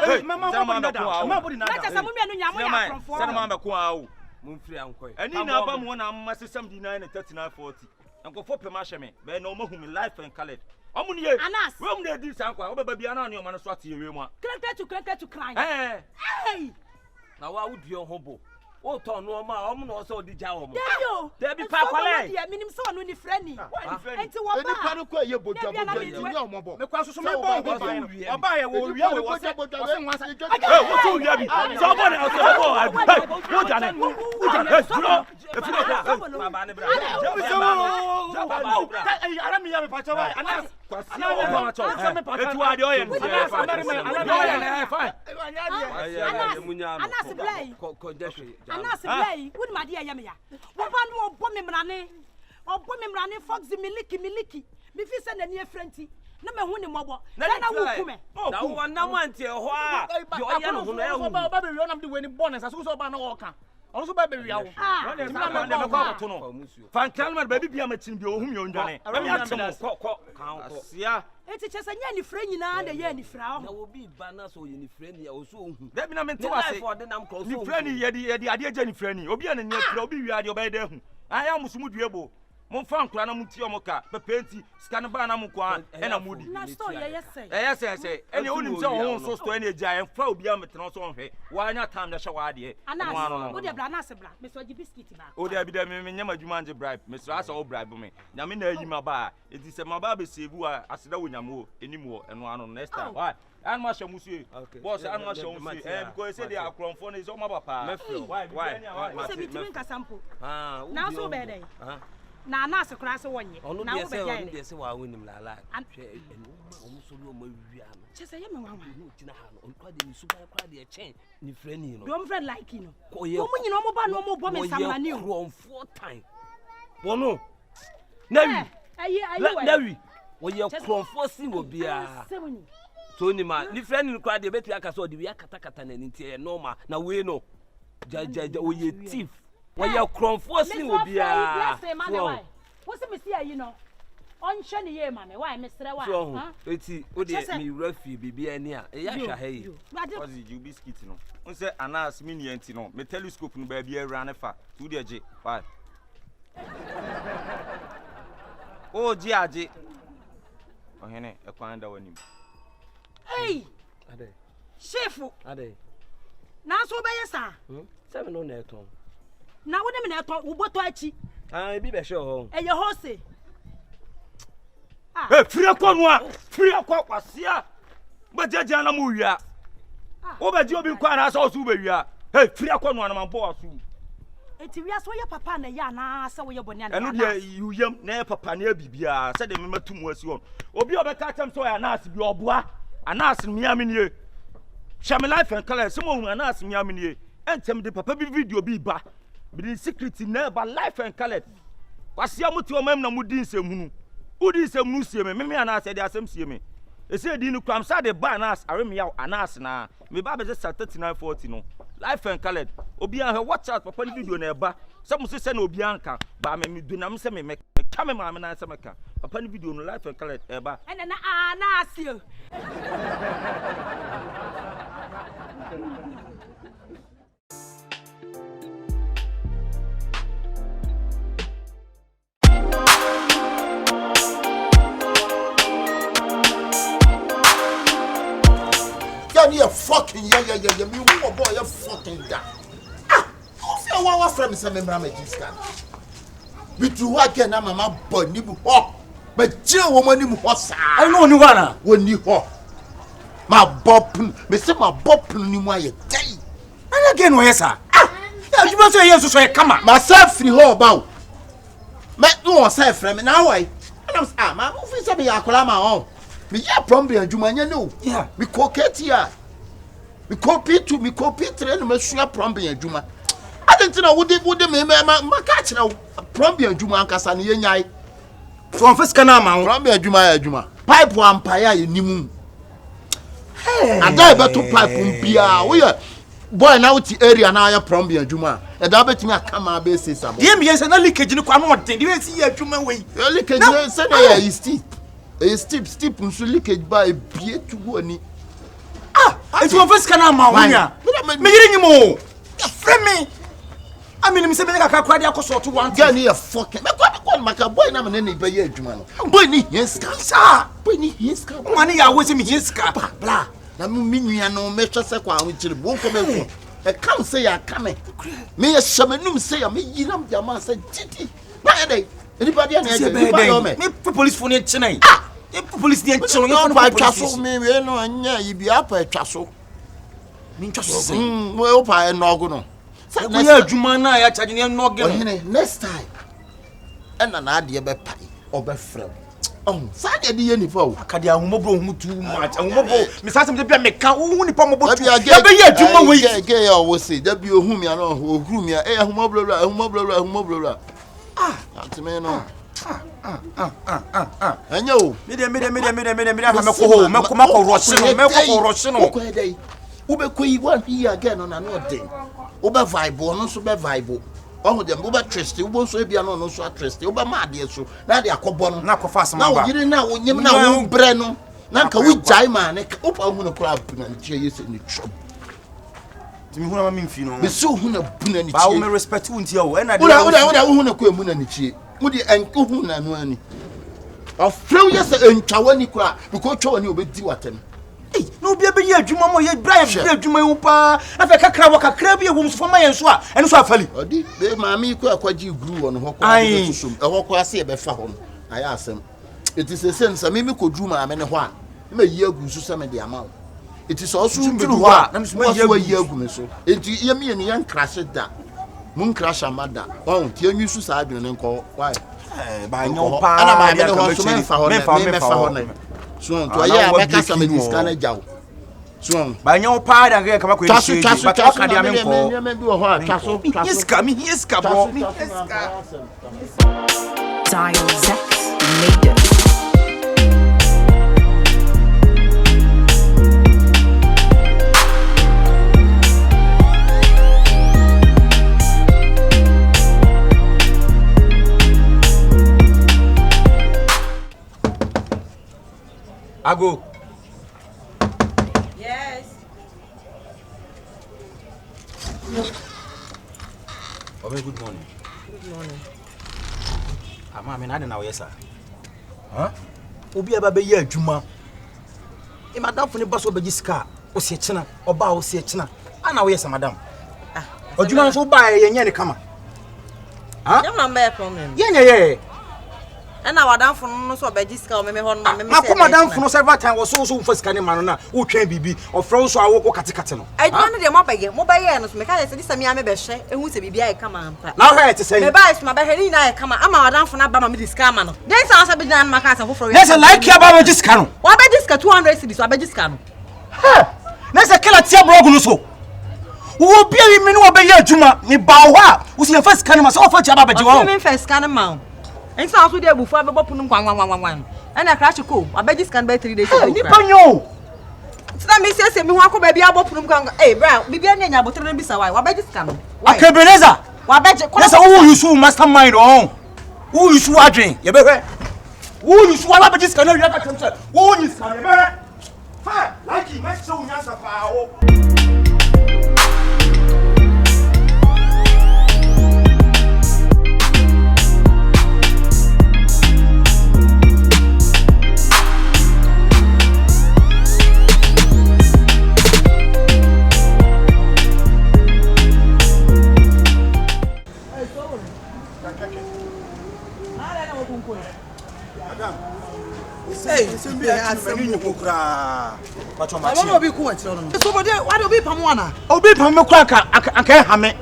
Hey, mama bo na da. Mama bo na da. Na chasa mu mi anu nya mo ya kronfo. Se ma be ko awo. Mumfiri ankoy. Ani na aba mo na masesam di 3940. Enkofo pe ma hye me. Be na o mahu me life and colored. Omu niye. Anas. We mu na di sankwa. Wo be bia na ne o ma no so ate yewe mu a. Kranka to cry. Hey. Na wa wudi ho bo. O to no ma o mu no so di ja wo mo. Debi pa kwale. Minim so no ni frani. Enti wo ba. Eni pa no ko ye boja ni omobo. Me kwa so me bo oba ye wo wiya we wo se. Wo se Hey, what do you be? Somebody else go. Hey, what done? If you don't ma ba ne bra. Hey, ara mi ya me pa cha wa. Anas. Etu ade o ye fine. Anas blay. Ko deshe. Anas blay. Wudi ma dia ya me ya. Wo ba no obo me mrane. Obo me mrane fox miliki. Mi fi se na ni efrenti. Na me hu ni mobo. Na wo kume. Na wo na mantie ho a. Yo ya no ho na ya hu. Ba be wi onam de weni bonus aso so ba na wo ka. Ono so ba be wi awo. Na ko to no. Fan kalman ba bibia machin bi ohum yo ndwane. Ba mi atem ko kan ko. Sia. Eti chese nya ni fra nyina na ye ni fra ho. Na wo bi ba na so ye ni fra ni ya wo so ohum. Da bi na mente wase. Ni fra ni ye de ade aje ni fra ni. Obi ana ni fra obi wi ade oba de hu. Aya musumu duebo. Mon fan kura na muti omoka pepenti scan ba na mukwa e na mudi na store ye say say ene onim se ho so store ene gya en fa obi ametena so hwe wa anya time da hye wa ade no wo de bra na se bra me so gi biscuit ba o de bi de me nyama adwuma anje bribe me so asa o bribe me na me na ayi ma ba enti se ma ba be sevu a aseda wo nyamo enim wo eno ano next time why an ma hye musu boss an ma hye musu because say they are kronfo no is o ma ba pa why se bitimi nka sample na so be dey na Anas kura se wonye na wo be dey dey se wa wonim la la hwe enu o so lo ma wia no chese ye me wa no tina ha no kwa de su ba kwa de chen ni freni no do friend like no mo nyina mo ba no mo bo me samani o from 4 time wono nawi nawi wo ye kronfo sin obia so ni ma ni freni kwa de betu aka so de wi akata na ni tie normal na we no ja wo ye thief wo ye kronfo sin obia wo se me si ayi no on hwe ne ye ma me why me sere wa ha eti o de me rafi bibia ani a e ya hwa ha yi ozi ju biscuit no on say Anas me ni anti no me telescope no ba bia ewra ne fa tu de age why o ji age ohene e kwan da wanim hey ade Shifo ade na so be yesa se me no na eton na wo de me na eton wo boto achi Ah, be sure. Eh, your horse. Hey, free akwa kwasia. But jaja na mu wia. Obaji obi kwa na so be wia. Hey, free akwa no na mampo asu. Eti wia so ye papa na ya na se wo ye bone na. Enu de yuyam na papa na bibia, se de me matum asi on. Obi obeka tam so ya na as bi oboa. Anas miami nie. Shame life and color some of anas miami nie. Entem de papa bi video bi ba. Bi the secret never life and color. Kwasia mutu o mam na mudi nsem Udi nsem nu sie me anas de asem sie me. Ese di nu kwam sa de ba anas arem ya anas na. Me ba be 3940 no. Life and color. Obi an watch out papa video na eba. Some say na obi anka ba me do na me se me kame ma me na se me ka. Papa video no life and color eba. Ena na anas yo. You fucking yeah, me who boy you fucking da. Ah, you wa from some member scan. We do again na mama boy ni bu ho. But je woman ni mu ho sa. I know ni wana. Woni ho. Ma bop, me say ma bop ni mu aye dai. And again we sir. Ah, you must say yes so e kama. Myself free ho ba. Me no say frame na why. And I'm ma who fi say be akola ma on. Me ya problem adwuma nya no. Yeah. Me koketi ya. Me copy 2, me copy 3 no me sua problem adwuma. Adenti na wode me maka kire problem adwuma ankasa ne yenyai. So on first kana ma problem adwuma. Pipe ampaya ye nimu. Hey. Ada be to pipe bia. We boy na wuti area na ya problem adwuma. E da betimi akama be say sabo. Die me say na leakage ni kwa no den. Die we see adwuma we. Leakage say na ya steep. A steep nso leakage ba e bie tu woni. It's one first canal mawunya. Me yiri nyimo. Ya frame me. I mean me say me ka kwade akoso to one. Girl ni fucking. Me kwa maka boy na me ne be ye adwuma no. Boy ni hinska. Sa. Boy ni hinska. Mani ya we say me hinska. Bla. Na me nua no me hwe se kwa awchiri bo nko me ko. E kam say ya kame. Me ye shamanum say ya me yinam jama say titi. Na e dey. Anybody na e me police phone chinai. Police dey chilo you pa twaso me we no anya yibi apa twaso me twaso say we opa e nogo no say we adwuma na ya charge ne nogo no next time na ade be pai obefrem say de ye ni fa o akade ahumobro hu tu much ahumobro me say me bia me ka hu ni pa mobotu ya be ye adwuma we ge ya wo say da bi ohum ya no ohuru mi ahumobro atime no Enyo. Me ko rush no. Ube ko yi one here again on an odin. Ube vibe no so be vibe. Oho dem ube trust, ube so e bia no so trust. Ube mad ye so. Na de akobo no. Na kofa asem ba. Na yiri na wonyem na wo bre no. Na ka wi jai man. Opa hu no kra na ntie ye se ni chop. Timi hu na me mfi no. Me so hu na buna ni chie. Ba wo me respect hu ntia wo. E na de. Uda hu na ko emu na ni chie. Mudi enko hu na no ani. Afrew yes entwawani kura because twawani obedi watem. Eh no bia be ye adwuma mo ye bra ye adwuma yu pa afa kakra wo kakra bi ewum so fama ye so a eno so afali. Odi be maami ko akwaji guru wo no ho kwa susum. E ho kwa se e be fa ho no. Aya asem. It is a sense me kodru maami ne ho a. Me yi agu so se me de ama. It is also true ho a na me so yi agu me so. Enti ye me ye yan crash da. Mun crash amada. Oh, ti anyu su sa adwene nko. Why? Ba nyon pa ana ma me ho so me fa ho na. So to ya make some discount jaw. So ba nyon pa da ga kama ko yi ba ka ka dia me nko. Me bi ho a twaso. Hiska bro. Hiska. Dial Zex made it. Ago. Yes. Obe, good morning. Good morning. Mama, I don't know yes sir. Huh? Obi aba be ye adwuma. E madam fo ne baso be giska. O se chena, oba o se chena. Ana wo yes madam. Adwuma so ba ye nya ne kama. Yam na me problem. Ye. And our down for no so be discount me hon ma me. Akoma down for no several time was so for scanning man na wo twen bibi of from so awo katikate no. I don't know the mobile no so me ka say this me am be hye ehun se bibia e kama ampa. Now here it say. Me buy so ma be hye na e kama ama down for na ba ma me discount ma no. Then say asa be jan ma ka say for. There's a like here about discount. Wa be discount 200 cedis wa be discount. There's a killer tia blog no so. Wo bia wi me no be ya adwuma me ba wo a wo se first scan ma so offer tia ba beji wo. Me first scan ma. And so also there before be bopun kwan. And I crash ko, I bet this can be 3 days ago. Nipa nyo. So that me say me ho akọ ba bia bopun kwan. Eh bra, bibia nya botoro na bisa why bet this can. Akabenezer. Wa bet. That's who you should mastermind on. Who you should adwin. Ye be hwe. Who you should ala bet this can you ka tell say. Who you can be. Ha, like you make so nya sa pa o. Hey, obi ku ati ono. So body, why do obi pamwana? Obi pam me kwa aka ha me.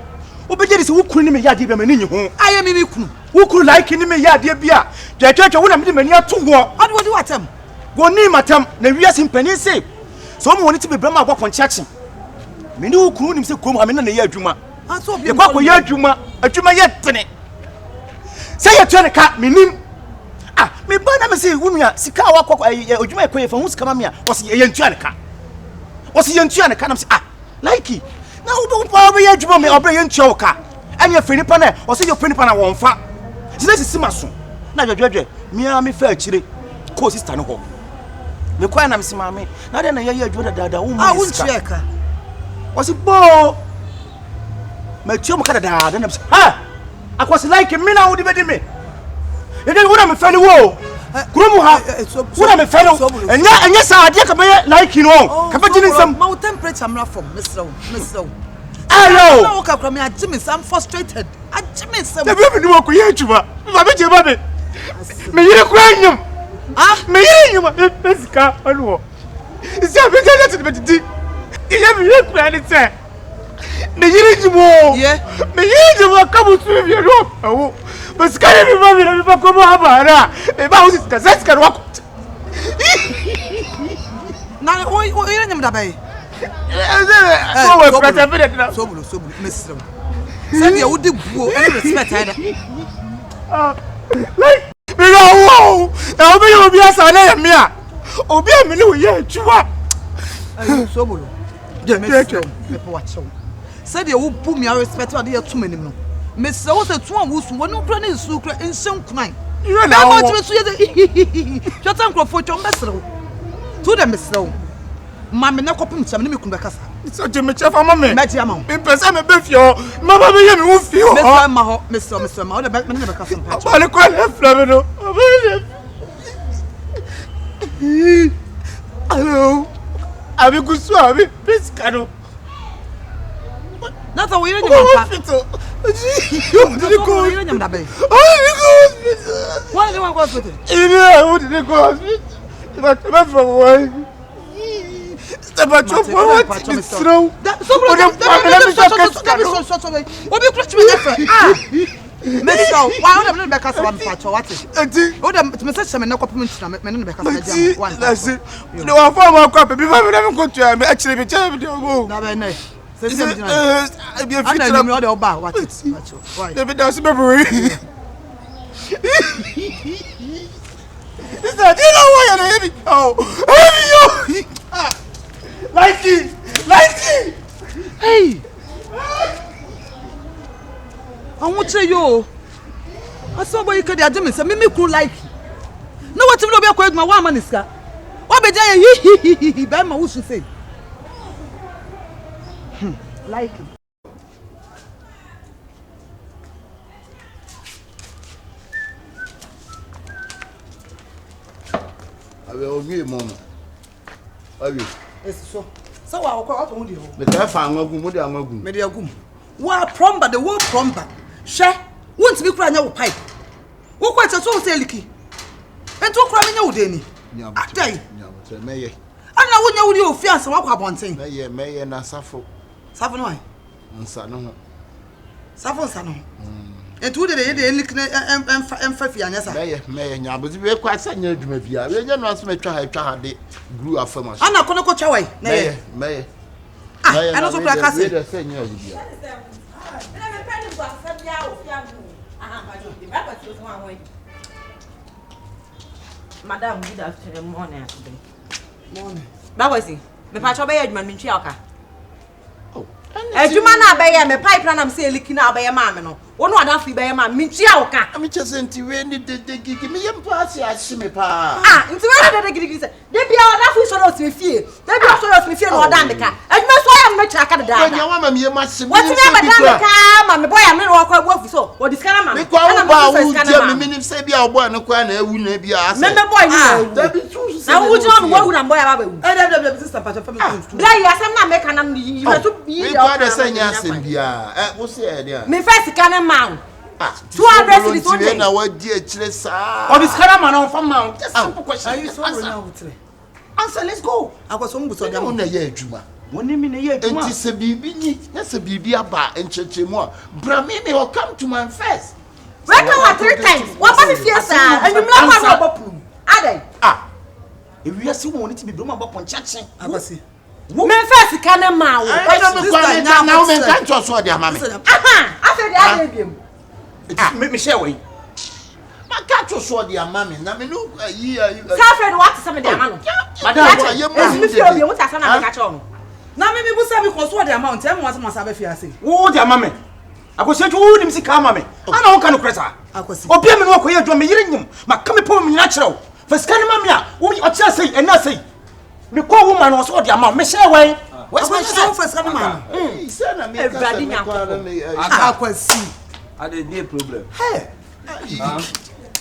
Obi je se wukuru ni me yade be mani nyi ho. Aye mi mi kunu. Wukuru like ni me yade bia. Twetwe wo na me de mani ato ho. Ade wodi watam. Go ni matam na wiase mpani se. So mo woni ti bebrama agwa konchachi. Me ni wukuru ni se kom ha me na ye adwuma. Aso obi. Ye kwa ye adwuma ye tene. Se ye twene ka menim. Ah, me ba na me se wunua sika wa kwa adwuma ekoye fa hu sika ma me a wo se ye ntua ka. Wo se ye ntua ka na me se like na wo pa be ye adwuma me obre ye ntua ka. Anya feni pa na wo se ye feni pa na won fa. Sina sisi maso. Na dwedwedwe me a me fa akire ko sister no ho. Me kwa na me se ma me na de na ye adwuma dada wo mu sika. Wo ntua ka. Wo se bo me tuo mo ka dada na me se ha akwose like me na wo de be me. Ede wona me fani wo kuromu ha wona me fani enya sa ade ka be like no ka be jini nsam ma temperature mra from Mr. Hello na wo ka kra me agime I'm frustrated agime nsam na be ni wo ko ye atuma ma be je ba be me yire kura nyum me yire nyum esika anu isi abi je let be didi ye me yire kura ni se me yire jumo me yire jumo ka bu su bi no awo Mas cara me vai virar para como abara. Me vai usar casais que não. Na oi nyam da bai. So we prata be that. So bulu Mr. Said you would buo any respect either. Like me go wow. Na obi asa na me a. Obi a me ni wo ye atwa. So bulu. Mr. Me po watch. Said you would bu me respect what you too many no. Mr. was a two wusu wonu kra ne nsu kra nsem kunan you na wo to so ye shatan krofo chom besrew to dem besrew ma me ne kopim cham ne me kun bekasa so je me chefa ma me me ama me pesa me be fio mama me ye me wo fio Mr. ma ho Mr. ma o de me ne bekasa mpa ba le ko le fra me no hello abi kusu abi pescado That's how we are in hospital. You didn't go in the bay. Why do you want to go hospital? I didn't go hospital. But from why? Step out your forward. It's true. That's so good. What you clutch me there? Mr. Why would I back us one patch or what is it? Oh, the message I'm not compliment men back us one. That's it. No, I found my copy before we never go to actually be terrible. No, nice. I be a future of the bar. What is why? David does memory. Is that you know why you're heavy? Oh, heavy! Like hey! I won't say you. I saw why you could have done it. Me cool like. No, what you know about my woman is got. What be there? He by my wish to say. Like I will give mama. Yes, so I will call out but I found a good Mediagum. What promba the word promba. Share Won't be crying your pipe. What quite a soul say licky? And to cry in your day. I day. May I know when you fear some walk one thing. May and a Sappho. Savanoy. Sano. Sappho Sano. And 2 days and 5 years. May, but we are quite saying you to me. We are not make try grew up from us. I'm not going to go away. May. I also play a saying you. Madam, good afternoon, morning. That was it. Me patch obey man min chiaka. Oh. Ejuma na be me pipeline am say leaking na be ma me no. Wonu adan fi be ma min chiaka. Am just nti we ni de gigi me yem pass ya me pa. Ah, nti we de gigi say. De bia oda fu so no me fie. De bia so no me fie no oda me ka. Ejuma so ya me chiaka de da. We nya wa ma me yem asem. What me ba da me ka ma me boy am no kwa bu so. O diskana ma. Me kwa ba wu je me say bia obo na kwa na ewu na bia ase. Me boy ni. Da bi tu. Na wu je on wo na boy ba ba wu. Sister Pacha family. Bla ya sam na me ka na you to be. God dey say nya asem bia. Wo say e dia. Me first kana man. 200 cities one day. Na wa di a chire sa. Or this kind of man on farm man. Just simple question. Are you so now? Answer, let's go. I was on buso dem na ye adwuma. Woni mi na ye adwuma. Enti se bibi ni, na se bibi aba enchechemu a. Bra me will come to my first. Welcome 3 times. What about the fiesta? And you mla kwa Opoku. Ade. Ah. If we are see woni ti bi bro ma bo ponchache. Abasi. Me first kana ma wo. I don't know now men can't trust what their mammy. Aha. After the ade biem. Me share way. Ma can't trust what their mammy. Na me no yi Alfred what some of their man. Madam, you must be feel be what asa na ka cho no. Na me bu say because what the amount em want must have fiase. Wo their mammy. Akosi tu wo dim sika mammy. Ana won kan kresa. Akosi. Obi me no akoye adwo me yire nyim. Ma ka me pom nyina kyerɛw. Fa sika ne mammy a wo ɔkyerɛ sei ɛna sei. Me call woman was what their mom. Me share way. What's my show for some man? Everybody now. Akwasi. I dey be a problem. Hey.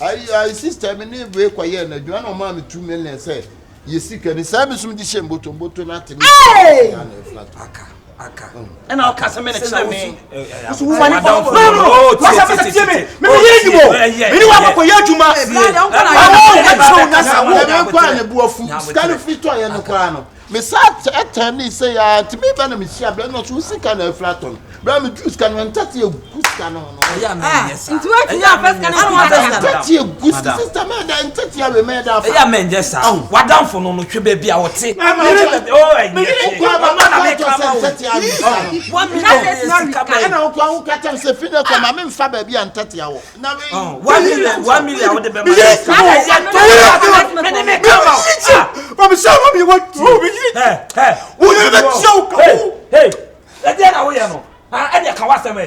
I sister me ne break kwa ye na dwa na ma me 2 million say. Ye sika ni say me sum di shem boto na te. Hey. Aka. And I'll cast a minute to me. So woman no. What's up to me? Me ye you. Me wa kwa ye juma. I kwa ne buafu. Scan fit to ye no kwa no. Me sat at me say to me ba na me sia bla no so sika na flaton. Bra me juice kan wan tate e guska no. Ya me yes. Into what you first can tate e guska sister me da tate ya we me da fa. Ya me yes sir. Wadam fo no twe ba bia wote. Oh eh. Kwa mama na me ka tate ya. 1 minute na kwa hu kata se fina kwa ma me mfa ba bia ntete ya wo. Na we 1 million wo de be ma. Me come out. But me say what me want to. Hey. Wo you the joke. Hey. Let there na wo ya no. And you can watch them.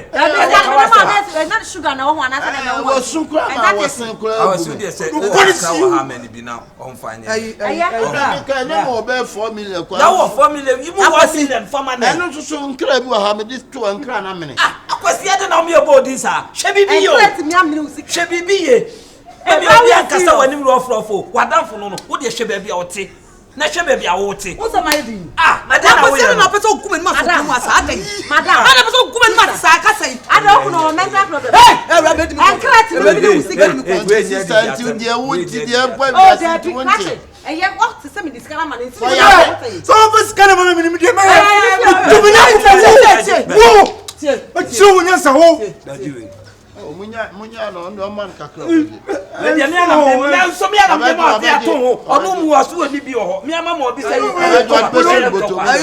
not sugar na one na na wo sunkura ma wo sunkura. I was with you say how many be now on fine. Na mo be 4 million kwa. Na wo 4 million. You move 1 million for man. Eno so nkra bi wa ha me dis to nkra na mene. Akwasi ade na o me about sir. Hwe bibi yo. Hwe bibi ye. Ebi obi ankasa wani mro ofrofo. Wadamfo no no. Wo de hwe ba bia wote. Na hwe ba bia wote. What's my doing? Na dey na wo ye. Na person okume ma so mu asa ade. Madam. Na person okume ma sa aka sei. Ade okuno mental problem. Hey, Rabbit. Encret me sika mi ko. Sister ti die wo ti die kwa bi asa ti wonte. Eye what to say me discover man. So of scan man me dey man. To me na wo. Wo nyansa wo. Munya no man kakra. Me dia me na so me na me ma ti ato ho. Onu mu waso ani bi ho. Me ama mo bi say.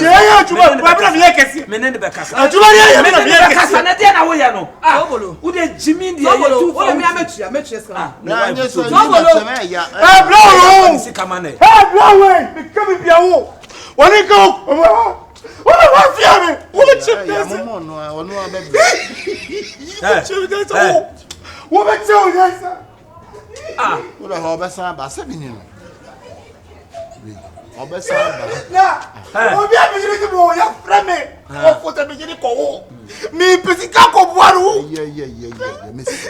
Yeah, juba. Wa bra me kesi. Me ne be kasa. Juba ya me na me kasa na dia na wo ya no. Wo de jimi dia ye tu. Wo me ametua ska. Na nye so ni ya. Bro. Si kamane. Bro we. Me come bia wo. Woni go. What about you? What chip this? What about you guys? What a hobasa ba 7 no. Hobasa ba. Na. Obi abigiri mo ya frame. O foto bigiri ko wo. Mi pesika ko buaru. Yeah.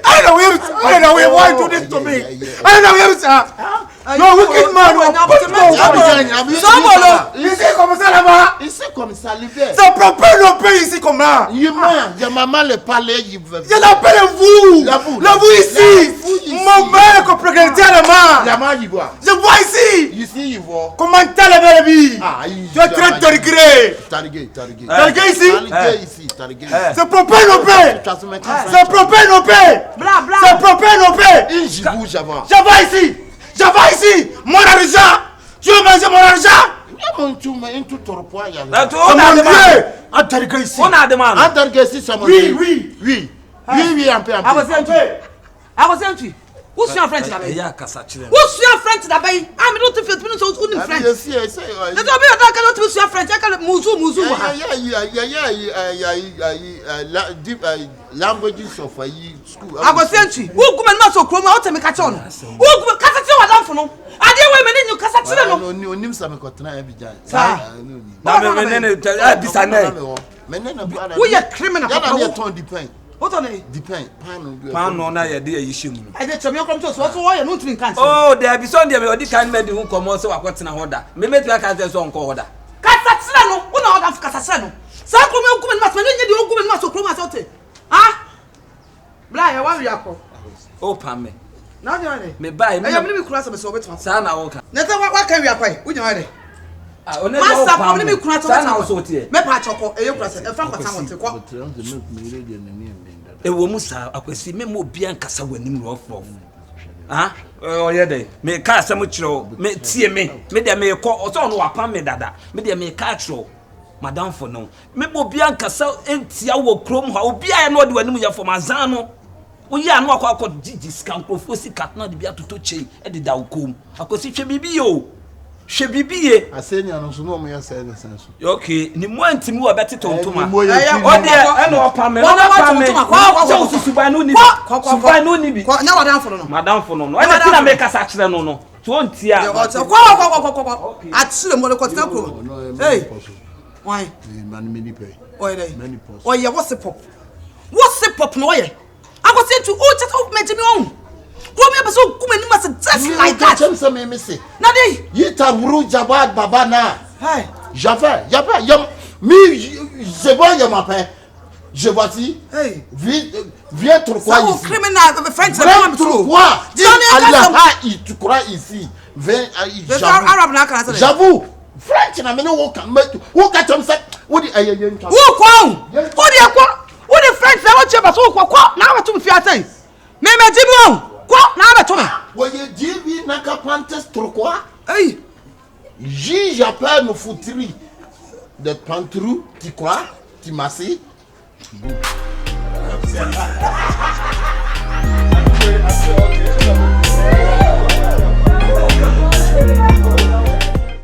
I don't know why you do this to me. I don't know where No, wicked man. Ici comme ça là-bas. Ici comme ça, l'hiver. Ça propose nos pays ici comme là. Il maman le palais, il veut. Je l'appelle vous. Vous ici. Mon mère comprend que je vois ici. Ici, il voit. Comment t'as la belle. Tu es très tarigué. Tarigué ici. Ici. C'est propose nos pays. C'est propose nos pays. C'est propose nos pays. J'avais ici. Mon argent. Tu veux manger mon argent? Oui, un peu. I was entry. Who's your friend today? Who's your friend today? I'm not to fit minutes old friend. Let's go. I cannot lose your friend. I cannot muzu. Languages of school. I was entry. Who come and maso chroma out and make a ton? Who come Cassatin was down for no? I didn't women in your Cassatin. No, names I'm a cotton every day. We are criminal. Depend. What on it? Depend. Pan on a dear issue. I did some come to us. What's why you're not doing cancer? Oh, there be some there the kind made who come also what's in a order. Maybe I can't just on order. Cassatin, one out of Cassatin. Sacrum woman must manage the woman must chroma out it. Ah? Bly, I want you. Oh, Pammy. Now you're me buy me. I am living cross of a sorbet. Sana walk. Never what can we acquire? We know it. Master, probably me cross Sana also here. Me patchoko, a young person, a frank a woman, sir, I could see me more Bianca when you rough off. Ah, oh, yeah, they may cast so much row, may see me, may may call or no upon me that, may may catch row, Madame for no. Me more Bianca so empty our chrome, how be I know when we are for Mazano. We are not called Gigi's camp of Fussy cat, not be able to touch it at the Daucum. I could see Chebibio. Shebibi, I say, no, no, me say the sense. Okay, ni more to move about it to my. Oh, dear, I know Pamela. Now, Madame for no. I don't make us actually no. 20 years. At Silamo, hey, why? Many pay. Oh, yeah, what's the pop? What's the pop? No, I was sent to all just open me on. So come must just like that. Nadi, Yitabru Jabad Babana. Hey, Jaffa, Yam, me, je vois ya m'appelle. Je vois si. Hey, viens pourquoi ici. Criminal, the French are coming through. Quoi? Allah, tu crois ici. Viens, j'avoue. French na me no walk at him say, what the ayen. Who kwon? Who the French na what you so kwa na what you fear say. Me Jimon. Quoi? N'a pas voyez Dieu n'a qu'à pantes pourquoi? Hey, j'appelle nos foutris de pantrou, tu crois? Tu masses? Okay.